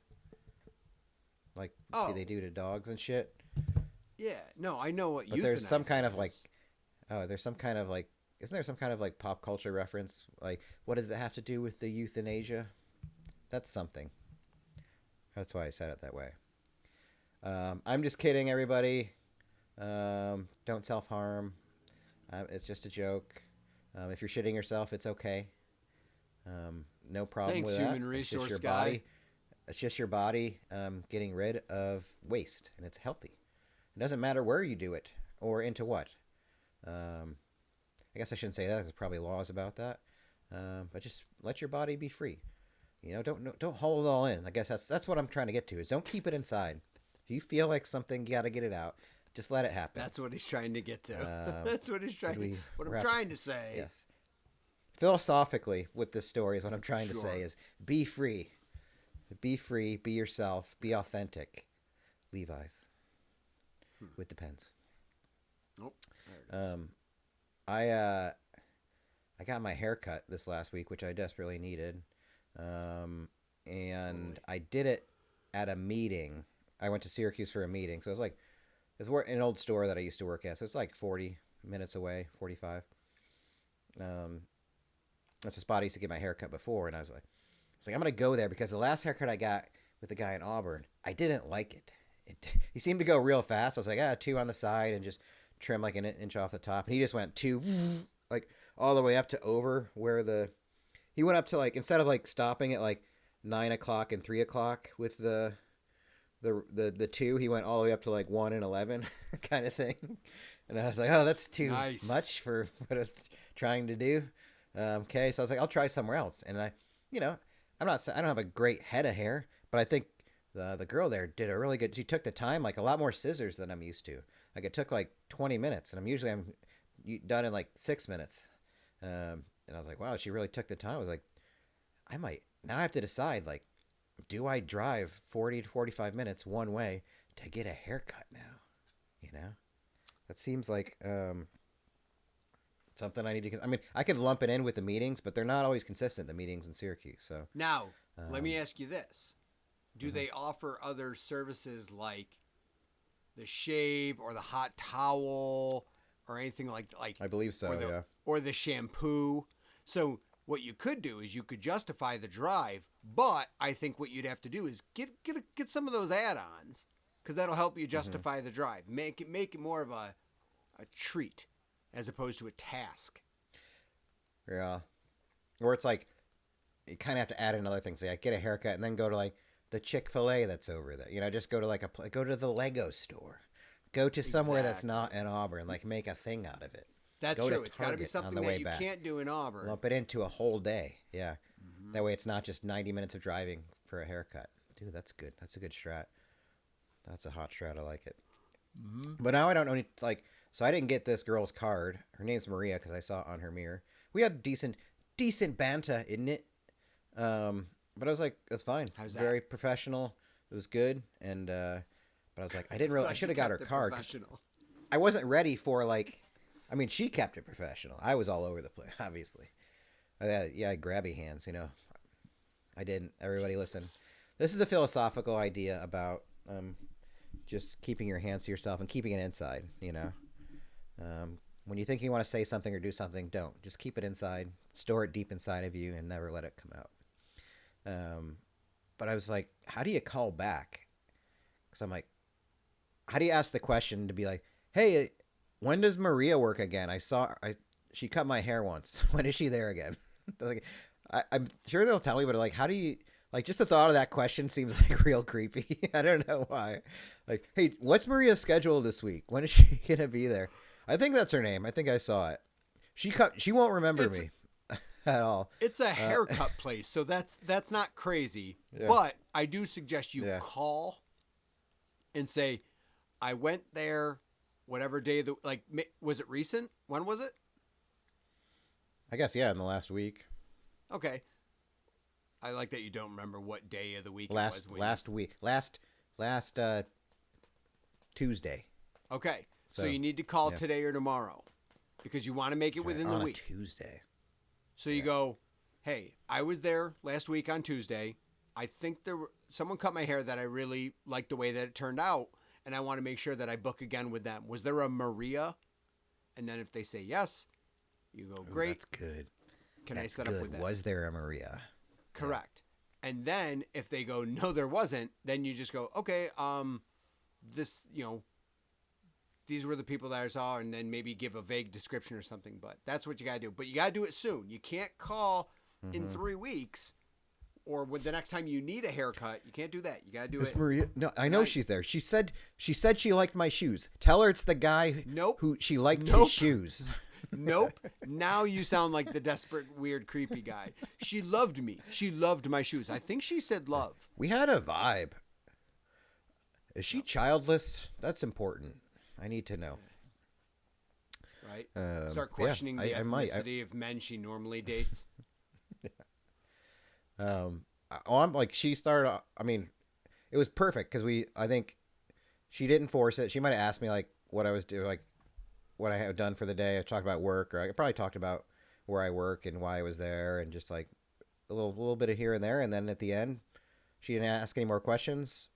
like they do to dogs and shit. Yeah. No, I know what But there's some euthanizing kind of like, is. there's some kind of like, isn't there some kind of like pop culture reference? Like, what does it have to do with the euthanasia? That's something. That's why I said it that way. I'm just kidding, everybody. Don't self-harm. It's just a joke. If you're shitting yourself, it's okay. No problem Thanks, with that. human It's just resource your guy. body. It's just your body getting rid of waste, and it's healthy. It doesn't matter where you do it or into what. I guess I shouldn't say that. There's probably laws about that. But just let your body be free. Don't hold it all in. I guess that's what I'm trying to get to. Is don't keep it inside. If you feel like something, you got to get it out. Just let it happen. That's what he's trying to get to. That's what he's trying. we What I'm wrap- trying to say. Yes. Philosophically, with this story, is what I'm trying to say Sure. is be free. Be free. Be yourself. Be authentic. Levi's. With the pens. Nope. There it is. I got my hair cut this last week, which I desperately needed. And I did it at a meeting. I went to Syracuse for a meeting, so it's an old store that I used to work at. So it's like 40 minutes away, 45. That's the spot I used to get my haircut before, and I was like, I'm gonna go there because the last haircut I got with the guy in Auburn, I didn't like it. He seemed to go real fast. I was like, 2 on the side and just trim like an inch off the top, and he just went 2, like all the way up to over where he went up to like instead of like stopping at like 9 o'clock and 3 o'clock with the 2, he went all the way up to like 1 and 11 kind of thing. And I was like, oh, that's too much for what I was trying to do. Okay, so I was like, I'll try somewhere else. And I don't have a great head of hair, but I think the girl there did a really good. She took the time, like a lot more scissors than I'm used to. Like it took like 20 minutes, and I'm done in like 6 minutes. And I was like, wow, she really took the time. I was like, now I have to decide, like, do I drive 40 to 45 minutes one way to get a haircut now? That seems like something I need to. I mean, I could lump it in with the meetings, but they're not always consistent. The meetings in Syracuse. So now, let me ask you this: do they offer other services like the shave or the hot towel or anything like? I believe so. Yeah. Or the shampoo. So what you could do is you could justify the drive, but I think what you'd have to do is get some of those add-ons because that'll help you justify the drive. Make it more of a treat as opposed to a task. Yeah. Or it's like you kind of have to add in other things. Like get a haircut and then go to like the Chick-fil-A that's over there. Just go to like go to the Lego store. Go to somewhere that's not in Auburn. Like make a thing out of it. That's true. It's got to be something that you can't do in Auburn. Lump it into a whole day. Yeah. Mm-hmm. That way it's not just 90 minutes of driving for a haircut. Dude, that's good. That's a good strat. That's a hot strat. I like it. Mm-hmm. But now I don't know. Like, so I didn't get this girl's card. Her name's Maria because I saw it on her mirror. We had decent banta, isn't it? But I was like, that's fine. How's that? Very professional. It was good. And, but I was like, I should have got her card. I wasn't ready for like, I mean, she kept it professional. I was all over the place, obviously. Yeah, grabby hands, I didn't. Everybody listen. This is a philosophical idea about just keeping your hands to yourself and keeping it inside, When you think you want to say something or do something, don't. Just keep it inside. Store it deep inside of you and never let it come out. But I was like, how do you call back? Because I'm like, how do you ask the question to be like, hey, when does Maria work again? She cut my hair once. When is she there again? Like, I'm sure they'll tell me, but like, how do you like? Just the thought of that question seems like real creepy. I don't know why. Like, hey, what's Maria's schedule this week? When is she gonna be there? I think that's her name. I think I saw it. She won't remember me at all. It's a haircut place, so that's not crazy. Yeah. But I do suggest you call and say, I went there. Whatever day was it recent? When was it? I guess, in the last week. Okay. I like that you don't remember what day of the week last week. Last Tuesday. Okay. So you need to call today or tomorrow because you want to make it within the week. On a Tuesday. So you go, hey, I was there last week on Tuesday. I think someone cut my hair that I really liked the way that it turned out. And I want to make sure that I book again with them. Was there a Maria? And then if they say yes, you go, great. That's good. I set up with them? Was there a Maria? Correct. Yeah. And then if they go, no, there wasn't, then you just go, okay, this, these were the people that I saw, and then maybe give a vague description or something. But that's what you got to do. But you got to do it soon. You can't call in 3 weeks. Or when the next time you need a haircut, you can't do that. You got to do it. Maria? No, I know she's there. She said she liked my shoes. Tell her it's the guy who she liked his shoes. Nope. Now you sound like the desperate, weird, creepy guy. She loved me. She loved my shoes. I think she said love. We had a vibe. Is she childless? That's important. I need to know. Right? Start questioning the ethnicity of men she normally dates. I'm like, she started, I mean, it was perfect because I think she didn't force it. She might have asked me like what I was doing, like what I had done for the day. I talked about work, or I probably talked about where I work and why I was there and just like a little bit of here and there. And then at the end, she didn't ask any more questions,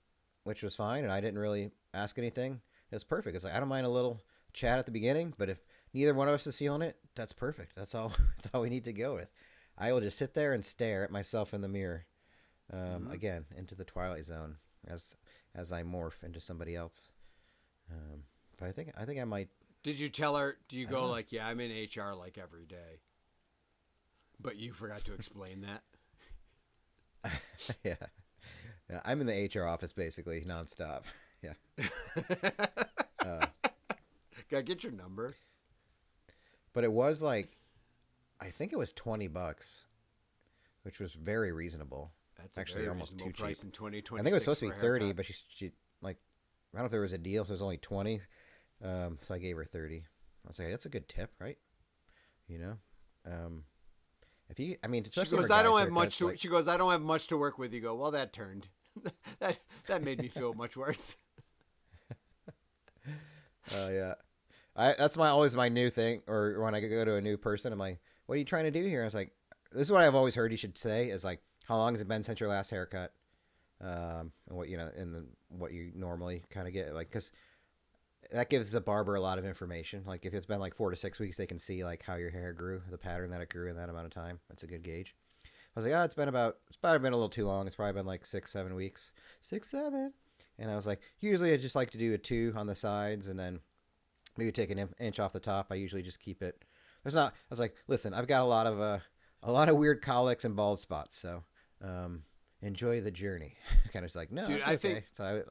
which was fine, and I didn't really ask anything. It was perfect. It's like I don't mind a little chat at the beginning, but if neither one of us is feeling it, that's perfect. That's all. That's all we need to go with. I will just sit there and stare at myself in the mirror, again into the twilight zone as I morph into somebody else. But I think I might. Did you tell her? Do you go like, yeah, I'm in HR like every day, but you forgot to explain that? Yeah. Yeah, I'm in the HR office basically nonstop. Yeah. Gotta get your number. But it was like, I think it was $20, which was very reasonable. That's actually very almost too price cheap. in 2020. I think it was supposed to be 30, but she like, I don't know if there was a deal, so it was only 20. So I gave her 30. I was like, that's a good tip, right? You know, if you, I mean, She especially goes, for I don't guys have haircuts, much to. like- She goes, I don't have much to work with. You go, well, that turned. that made me feel much worse. Oh yeah, that's always my new thing. Or when I go to a new person, I'm like, "What are you trying to do here?" I was like, "This is what I've always heard you should say is like, how long has it been since your last haircut?" And what what you normally kind of get, like, because that gives the barber a lot of information. Like if it's been like 4 to 6 weeks, they can see like how your hair grew, the pattern that it grew in that amount of time. That's a good gauge. I was like, it's probably been a little too long. It's probably been like 6-7 weeks, 6-7. And I was like, usually I just like to do a 2 on the sides and then maybe take an inch off the top. I usually just keep it. I was like, listen, I've got a lot of weird colics and bald spots. So, enjoy the journey. Kind of just like, no, Dude, it's I okay. think So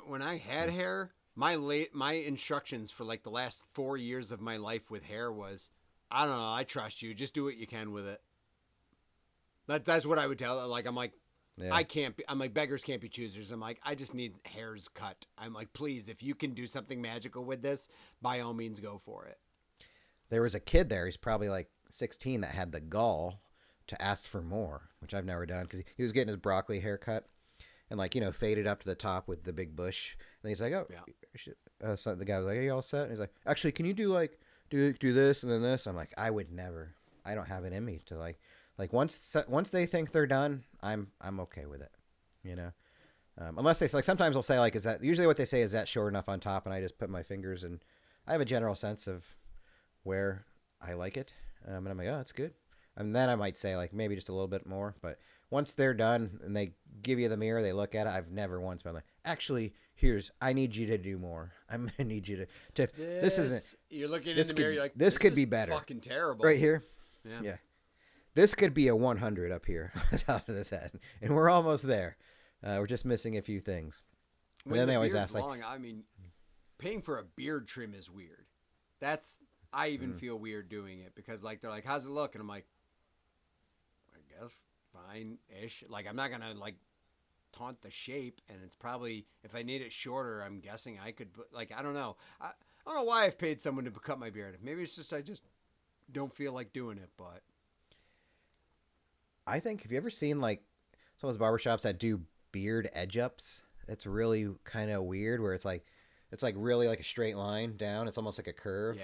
when I had hair, my instructions for like the last 4 years of my life with hair was, I don't know, I trust you. Just do what you can with it. That's what I would tell her. Like, I'm like, yeah. I'm like, beggars can't be choosers. I'm like, I just need hairs cut. I'm like, please, if you can do something magical with this, by all means, go for it. There was a kid there. He's probably like 16 that had the gall to ask for more, which I've never done because he was getting his broccoli haircut and like, faded up to the top with the big bush. And he's like, oh, yeah. So the guy was like, are you all set? And he's like, actually, can you do like, do this and then this? I'm like, I would never. I don't have it in me to like once they think they're done, I'm okay with it, unless they like sometimes they'll say like, is that usually what they say is that short enough on top, and I just put my fingers and I have a general sense of where I like it, and I'm like, oh, that's good, and then I might say like maybe just a little bit more, but once they're done and they give you the mirror, they look at it, I've never once been like, actually, I need you to do more. I'm gonna need you to this isn't. You're looking this in the mirror. could- You're like, this could is be better. Fucking terrible. Right here. Yeah. This could be a 100 up here on the top of this head, and we're almost there. We're just missing a few things. And When then the they always beard's ask, like, long, I mean, paying for a beard trim is weird. I even feel weird doing it because like they're like, how's it look? And I'm like, I guess fine-ish. Like I'm not gonna like taunt the shape, and it's probably if I need it shorter, I'm guessing I could put like I don't know. I don't know why I've paid someone to cut my beard. Maybe it's just I just don't feel like doing it, but. I think, have you ever seen like some of those barbershops that do beard edge ups? It's really kind of weird where it's like really like a straight line down. It's almost like a curve. Yeah,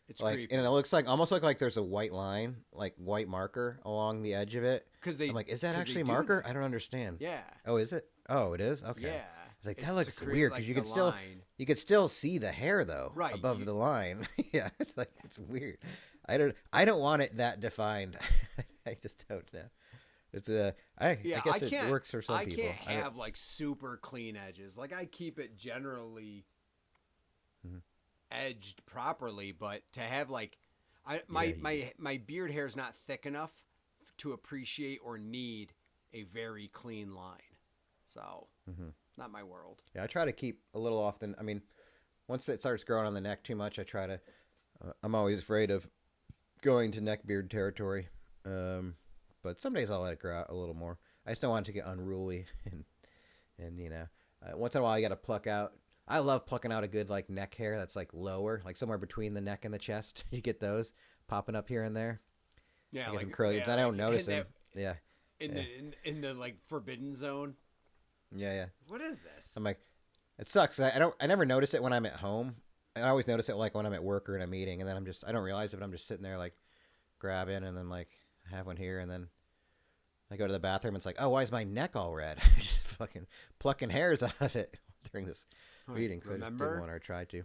it's like, creepy. and it looks like almost like there's a white line, like white marker along the edge of it. I'm like, is that actually marker? I don't understand. Yeah. Oh, is it? Oh, it is. Okay. Yeah. It's like It's that to looks create, weird like, because you the could still see the hair though, Right, above the line. Yeah, it's like it's weird. I don't want it that defined. I just don't know. It's I guess it works for some people. I can't have like super clean edges. Like I keep it generally edged properly, but to have like my beard hair is not thick enough to appreciate or need a very clean line. So it's not my world. Yeah, I try to keep a little off the. I mean, once it starts growing on the neck too much, I try to. I'm always afraid of going to neck beard territory. But some days I'll let it grow out a little more. I just don't want it to get unruly, and once in a while you got to pluck out. I love plucking out a good like neck hair that's like lower, like somewhere between the neck and the chest. You get those popping up here and there. Yeah, I get like them curly. Then I don't notice them. Yeah. In the like forbidden zone. Yeah. What is this? I'm like, it sucks. I never notice it when I'm at home. I always notice it like when I'm at work or in a meeting, and then I don't realize it, but I'm just sitting there like grabbing and then like have one here, and then I go to the bathroom. It's like, oh, why is my neck all red? Just fucking plucking hairs out of it during this reading. So I just didn't want to try to.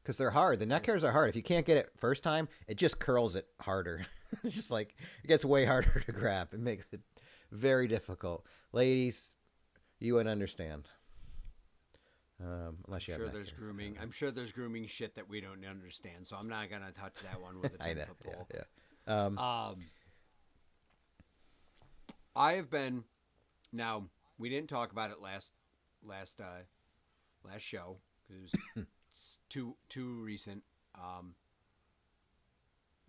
Because they're hard. The neck hairs are hard. If you can't get it first time, it just curls it harder. It's just like, it gets way harder to grab. It makes it very difficult. Ladies, you wouldn't understand. Unless you have there's grooming. I'm sure there's grooming shit that we don't understand. So I'm not going to touch that one with a 10-foot pole. Yeah. I have been, now we didn't talk about it last show because it was too recent.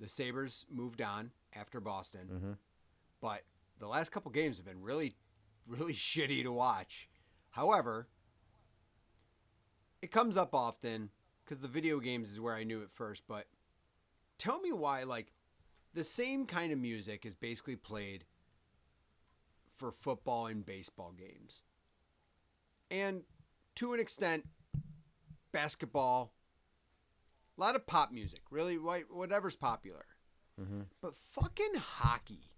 The Sabres moved on after Boston, but the last couple games have been really, really shitty to watch. However, it comes up often because the video games is where I knew it first. But tell me why, like, the same kind of music is basically played for football and baseball games, and to an extent, basketball. A lot of pop music, really, whatever's popular. But fucking hockey.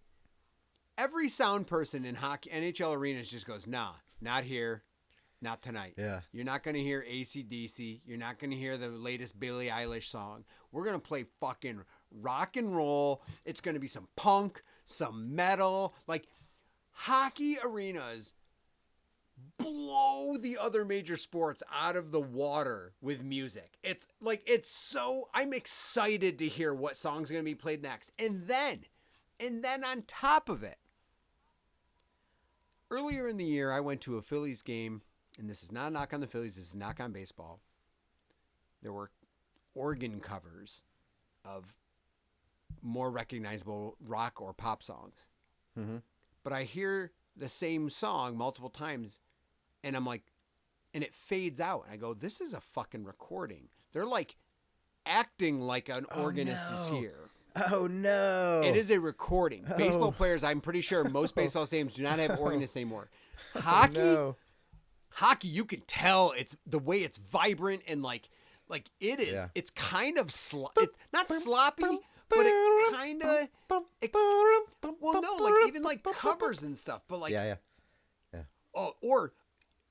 Every sound person in hockey, NHL arenas just goes, nah, not here, not tonight. Yeah. You're not going to hear AC/DC. You're not going to hear the latest Billie Eilish song. We're going to play fucking rock and roll. It's going to be some punk, some metal. Like, hockey arenas blow the other major sports out of the water with music. It's like, I'm excited to hear what song's going to be played next. And then on top of it, earlier in the year, I went to a Phillies game, and this is not a knock on the Phillies, this is a knock on baseball. There were organ covers of more recognizable rock or pop songs. But I hear the same song multiple times, and I'm like, and it fades out. And I go, this is a fucking recording. They're like acting like an organist is here. Oh, no. It is a recording. Oh. Baseball players, I'm pretty sure most baseball stadiums do not have organists anymore. Hockey, hockey, you can tell it's the way it's vibrant and like it is. Yeah. It's kind of it's not sloppy, but it kind of. Well, no, like even like covers and stuff, but like Oh, or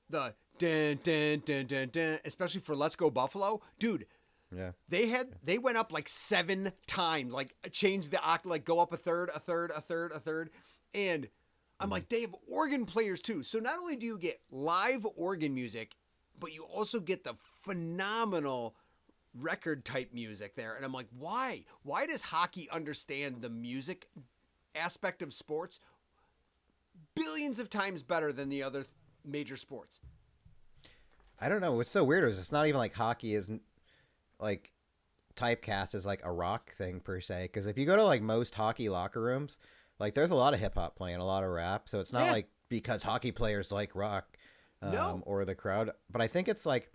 the dun dun dun dun dun, especially for "Let's Go Buffalo," dude. Yeah. They went up like 7 times, like changed the oct, like go up a third, and I'm like, they have organ players too. So not only do you get live organ music, but you also get the phenomenal record type music there. And I'm like, why? Why does hockey understand the music aspect of sports billions of times better than the other major sports? I don't know. What's so weird is it's not even like hockey isn't like typecast as like a rock thing per se. Because if you go to like most hockey locker rooms, like there's a lot of hip hop playing, a lot of rap. So it's not like because hockey players like rock or the crowd. But I think it's like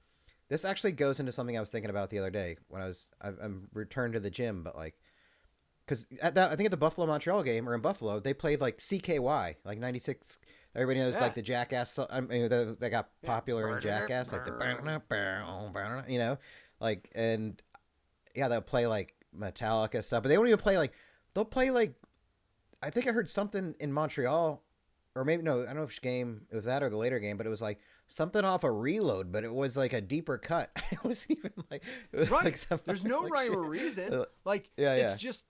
this actually goes into something I was thinking about the other day when I'm returned to the gym. But like, because I think at the Buffalo Montreal game or in Buffalo, they played like CKY, like 96. Everybody knows like the Jackass. I mean, they got popular in Jackass, like the you know, like, and they'll play like Metallica stuff, but they won't even play like they'll play like I think I heard something in Montreal, or maybe no, I don't know which game it was that or the later game, but it was like something off a Reload, but it was like a deeper cut. It was even like it was like There's no like rhyme shit. or reason. Like it's just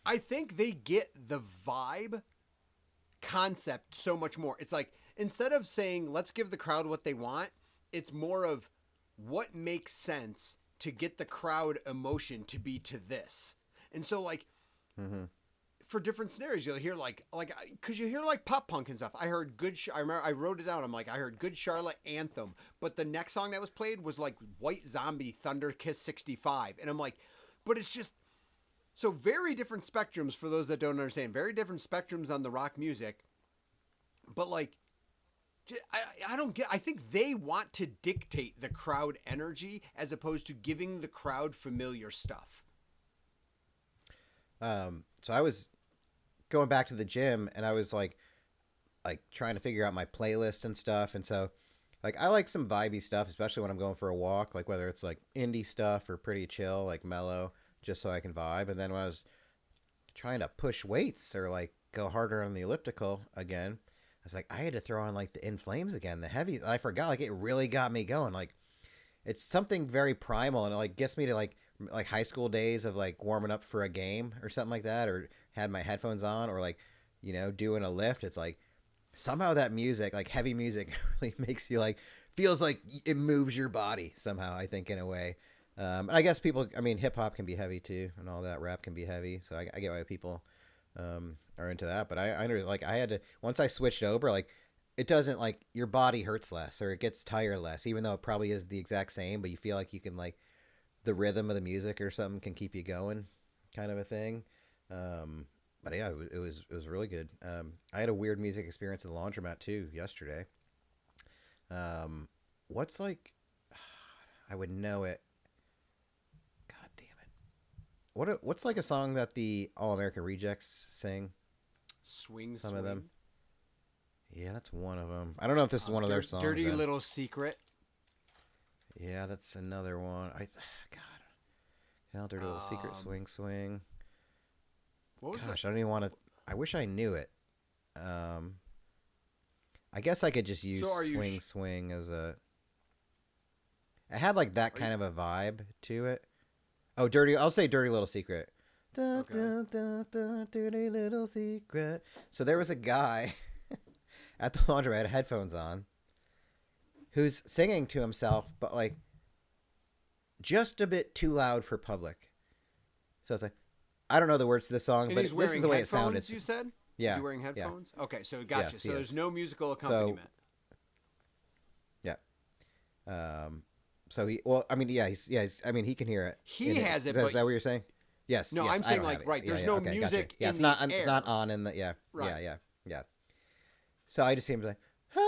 I think they get the vibe concept so much more. It's like instead of saying let's give the crowd what they want, it's more of what makes sense to get the crowd emotion to be to this. And so like for different scenarios you'll hear like because you hear like pop punk and stuff. I heard I remember I wrote it down. I'm like, I heard Good Charlotte Anthem, but the next song that was played was like White Zombie Thunder Kiss 65, and I'm like, but it's just so very different spectrums for those that don't understand. Very different spectrums on the rock music. But like, I don't get. I think they want to dictate the crowd energy as opposed to giving the crowd familiar stuff. So I was going back to the gym and I was like trying to figure out my playlist and stuff. And so like I like some vibey stuff, especially when I'm going for a walk, like whether it's like indie stuff or pretty chill, like mellow, just so I can vibe. And then when I was trying to push weights or like go harder on the elliptical again, I was like, I had to throw on like the In Flames again, the heavy. I forgot, like it really got me going. Like it's something very primal, and it like gets me to like high school days of like warming up for a game or something like that, or had my headphones on, or like doing a lift. It's like somehow that music, like heavy music, really makes you like feels like it moves your body somehow. I think in a way. And I guess people, I mean, hip hop can be heavy too, and all that. Rap can be heavy, so I get why people are into that. But I like I had to once I switched over, like it doesn't like your body hurts less or it gets tired less, even though it probably is the exact same. But you feel like you can like the rhythm of the music or something can keep you going, kind of a thing. But yeah, it was really good. I had a weird music experience at the laundromat too yesterday. What's like, I would know it. God damn it! What's like a song that the All American Rejects sing? Swing. Of them. Yeah, that's one of them. I don't know if this is one of their songs. Dirty Little Secret. Yeah, that's another one. Dirty Little Secret, Swing. What was Gosh, I don't even want to. I wish I knew it. I guess I could just use Swing as a. It had like that kind of a vibe to it. Oh, I'll say Dirty Little Secret. Okay. Dirty Little Secret. So there was a guy at the laundromat, had headphones on, who's singing to himself, but like just a bit too loud for public. So it's like, I don't know the words to this song, And but he's this is the way it sounded. headphones, you said? Yeah. Is he wearing headphones? Yeah. Okay, so gotcha. Yes, so there's no musical accompaniment. Yeah. So he can hear it. He has it, Is but that what you're saying? Yes. No, yes, I'm I saying don't like have it. right. Yeah, There's yeah, no okay, music gotcha. Yeah, in it's not. the air. It's not on in the. Yeah. Right. Yeah. So I just seemed like. And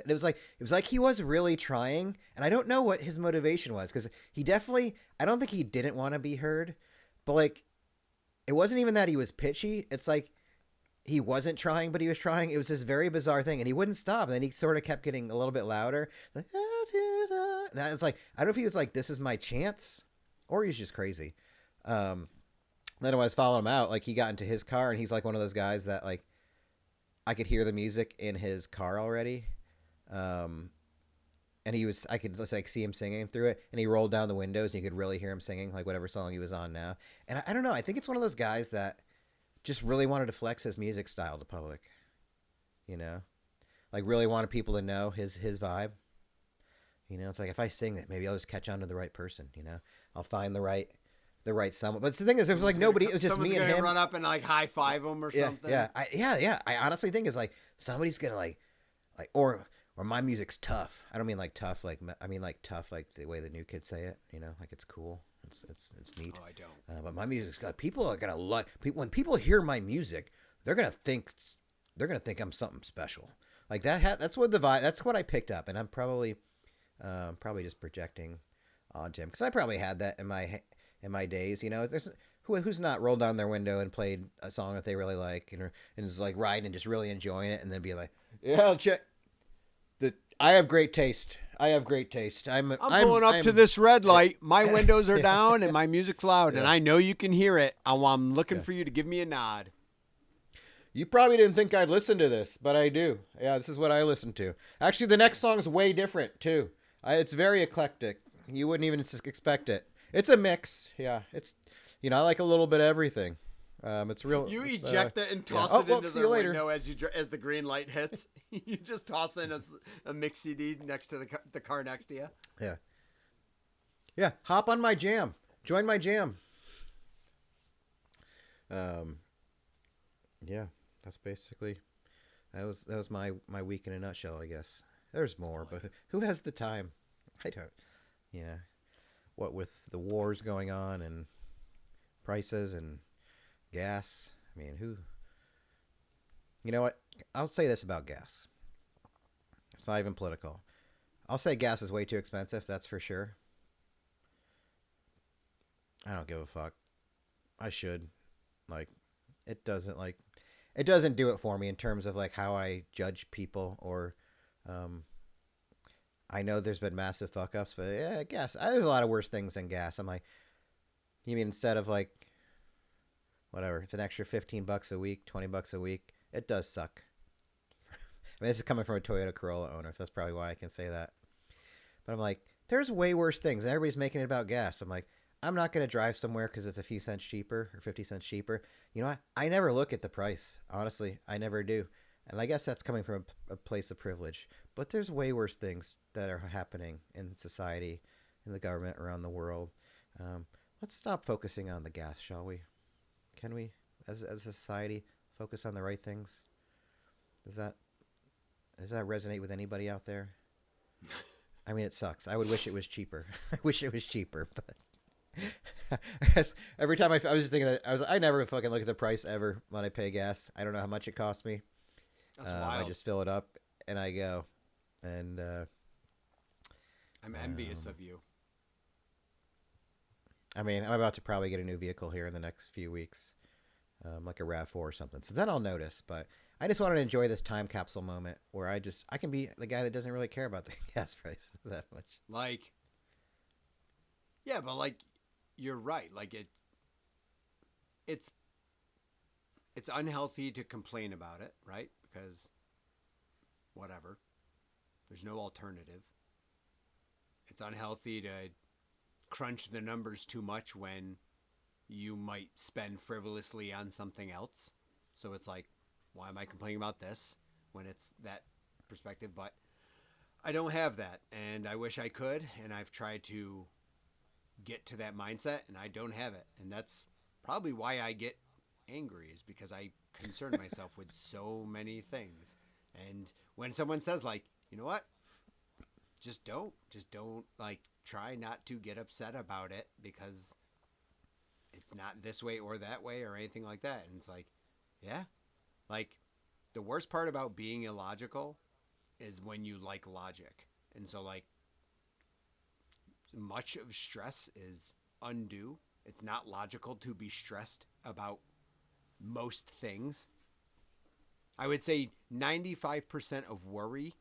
it was like he was really trying, and I don't know what his motivation was, because he definitely, I don't think he didn't want to be heard, but like, it wasn't even that he was pitchy. It's like he wasn't trying, but he was trying. It was this very bizarre thing, and he wouldn't stop. And then he sort of kept getting a little bit louder. Like, and it's like, I don't know if he was like, this is my chance, or he's just crazy. Then when I was following him out, like he got into his car, and he's like one of those guys that like, I could hear the music in his car already. And I could just like see him singing through it, and he rolled down the windows and you could really hear him singing like whatever song he was on now. And I don't know. I think it's one of those guys that just really wanted to flex his music style to public, like really wanted people to know his vibe. It's like, if I sing it, maybe I'll just catch on to the right person. I'll find the right someone. But the thing is, it was like nobody. It was just me and him. Run up and like high five him or something. Yeah. I honestly think it's like somebody's gonna like or my music's tough. I don't mean like tough, I mean like tough, like the way the new kids say it. Like it's cool. It's neat. Oh, I don't. But my music's got people are gonna like people when people hear my music, they're gonna think I'm something special. Like that. That's what the vibe. That's what I picked up, and I'm probably just projecting onto him, because I probably had that in my days. There's who's not rolled down their window and played a song that they really like, and is like riding and just really enjoying it, and then be like, yeah, I'll check. I have great taste. I'm pulling up to this red light. My windows are down and my music's loud, and I know you can hear it. I'm looking for you to give me a nod. You probably didn't think I'd listen to this, but I do. Yeah, this is what I listen to. Actually, the next song is way different too. It's very eclectic. You wouldn't even expect it. It's a mix. Yeah, it's I like a little bit of everything. It's real. You eject it and toss it into the window as the green light hits. You just toss in a mix CD next to the car next to you. Yeah. Yeah. Hop on my jam. Join my jam. Yeah. That's basically that was my week in a nutshell, I guess. There's more, but who has the time? I don't. What with the wars going on and prices and gas, I mean, who? You know what? I'll say this about gas. It's not even political. I'll say gas is way too expensive, that's for sure. I don't give a fuck. I should. It doesn't do it for me in terms of like how I judge people, or I know there's been massive fuck ups, but yeah, gas. There's a lot of worse things than gas. I'm like, You mean instead of like, whatever, it's an extra $15 a week, $20 a week. It does suck. I mean, this is coming from a Toyota Corolla owner, so that's probably why I can say that. But I'm like, there's way worse things. And everybody's making it about gas. I'm like, I'm not going to drive somewhere because it's a few cents cheaper or 50 cents cheaper. You know what? I never look at the price. Honestly, I never do. And I guess that's coming from a place of privilege. But there's way worse things that are happening in society, in the government, around the world. Let's stop focusing on the gas, shall we? Can we, as a society, focus on the right things? Does that resonate with anybody out there? I mean, it sucks. I would wish it was cheaper. I wish it was cheaper, but I guess every time I was just thinking that I never fucking look at the price ever when I pay gas. I don't know how much it costs me. That's wild. I just fill it up and I go. And I'm envious of you. I mean, I'm about to probably get a new vehicle here in the next few weeks, like a RAV4 or something. So then I'll notice. But I just wanted to enjoy this time capsule moment where I can be the guy that doesn't really care about the gas price that much. Like, yeah, but like, you're right. Like it's unhealthy to complain about it, right? Because whatever, there's no alternative. It's unhealthy to crunch the numbers too much when you might spend frivolously on something else. So it's like, why am I complaining about this when it's that perspective? But I don't have that, and I wish I could, and I've tried to get to that mindset, and I don't have it. And that's probably why I get angry, is because I concern myself with so many things. And when someone says, like, you know what, just don't like, try not to get upset about it because it's not this way or that way or anything like that. And it's like, yeah, like, the worst part about being illogical is when you like logic. And so, like, much of stress is undue. It's not logical to be stressed about most things. I would say 95% of worry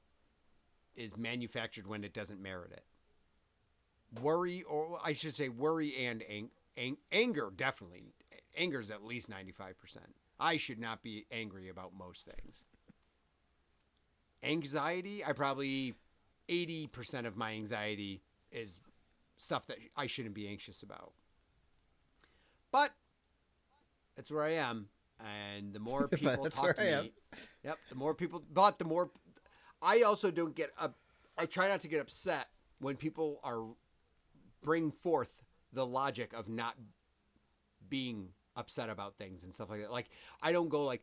is manufactured when it doesn't merit it. Worry, or I should say worry and anger, definitely. Anger is at least 95%. I should not be angry about most things. Anxiety, I probably 80% of my anxiety is stuff that I shouldn't be anxious about. But that's where I am. And the more people talk to me, yep, the more people, but the more, I also don't get up. I try not to get upset when people bring forth the logic of not being upset about things and stuff like that. Like, I don't like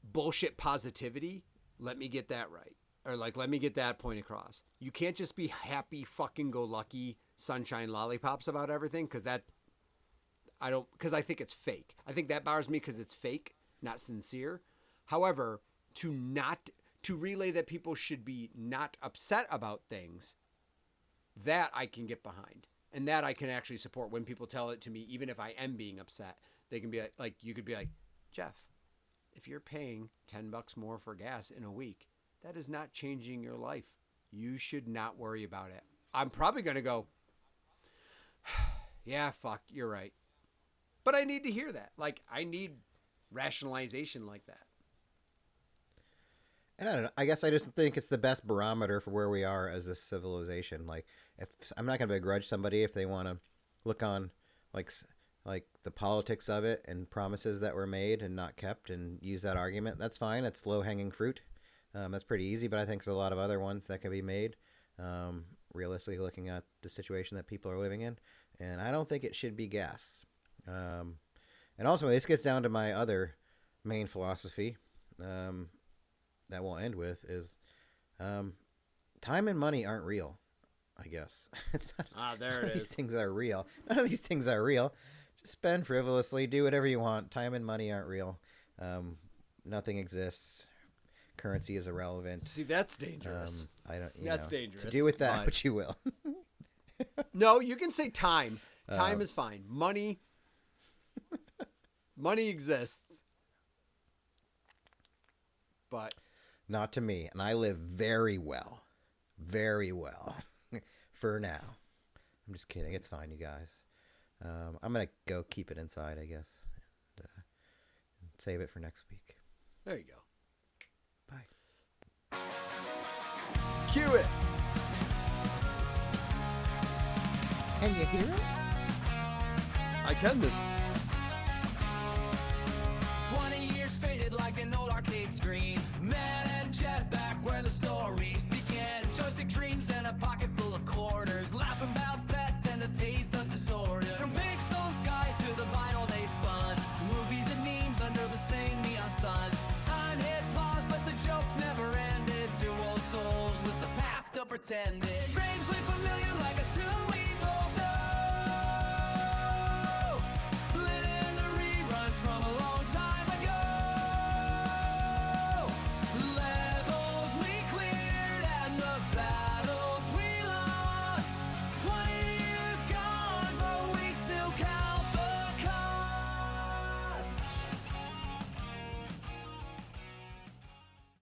bullshit positivity. Let me get that right. Or like, let me get that point across. You can't just be happy, fucking go lucky, sunshine lollipops about everything. Because I think it's fake. I think that bothers me because it's fake, not sincere. However, to relay that people should be not upset about things, that I can get behind. And that I can actually support when people tell it to me, even if I am being upset. They can be like, you could be like, Jeff, if you're paying $10 more for gas in a week, that is not changing your life. You should not worry about it. I'm probably going to go, yeah, fuck, you're right. But I need to hear that. Like, I need rationalization like that. And I don't know. I guess I just think it's the best barometer for where we are as a civilization. Like, if I'm not going to begrudge somebody if they want to look on like the politics of it and promises that were made and not kept and use that argument. That's fine. That's low hanging fruit. That's pretty easy. But I think there's a lot of other ones that can be made. Realistically, looking at the situation that people are living in, and I don't think it should be gas. And ultimately, this gets down to my other main philosophy. That we'll end with is time and money aren't real, I guess. It's not, there it is. These things are real. None of these things are real. Just spend frivolously, do whatever you want. Time and money aren't real. Nothing exists. Currency is irrelevant. See, that's dangerous. That's dangerous. To do with that what you will. No, you can say time. Time is fine. Money exists. But not to me, and I live very well for now. I'm just kidding. It's fine, you guys. I'm gonna go keep it inside, I guess, and save it for next week. There you go. Bye. Cue it. Can you hear it? I can this. 20 years faded like an old arcade screen. Man and jet back where the stories began. Joystick dreams and a pocket full of quarters. Laughing about pets and a taste of disorder. From pixel skies to the vinyl they spun. Movies and memes under the same neon sun. Time hit pause, but the jokes never ended. Two old souls with the past still pretended. Strangely familiar like a tune.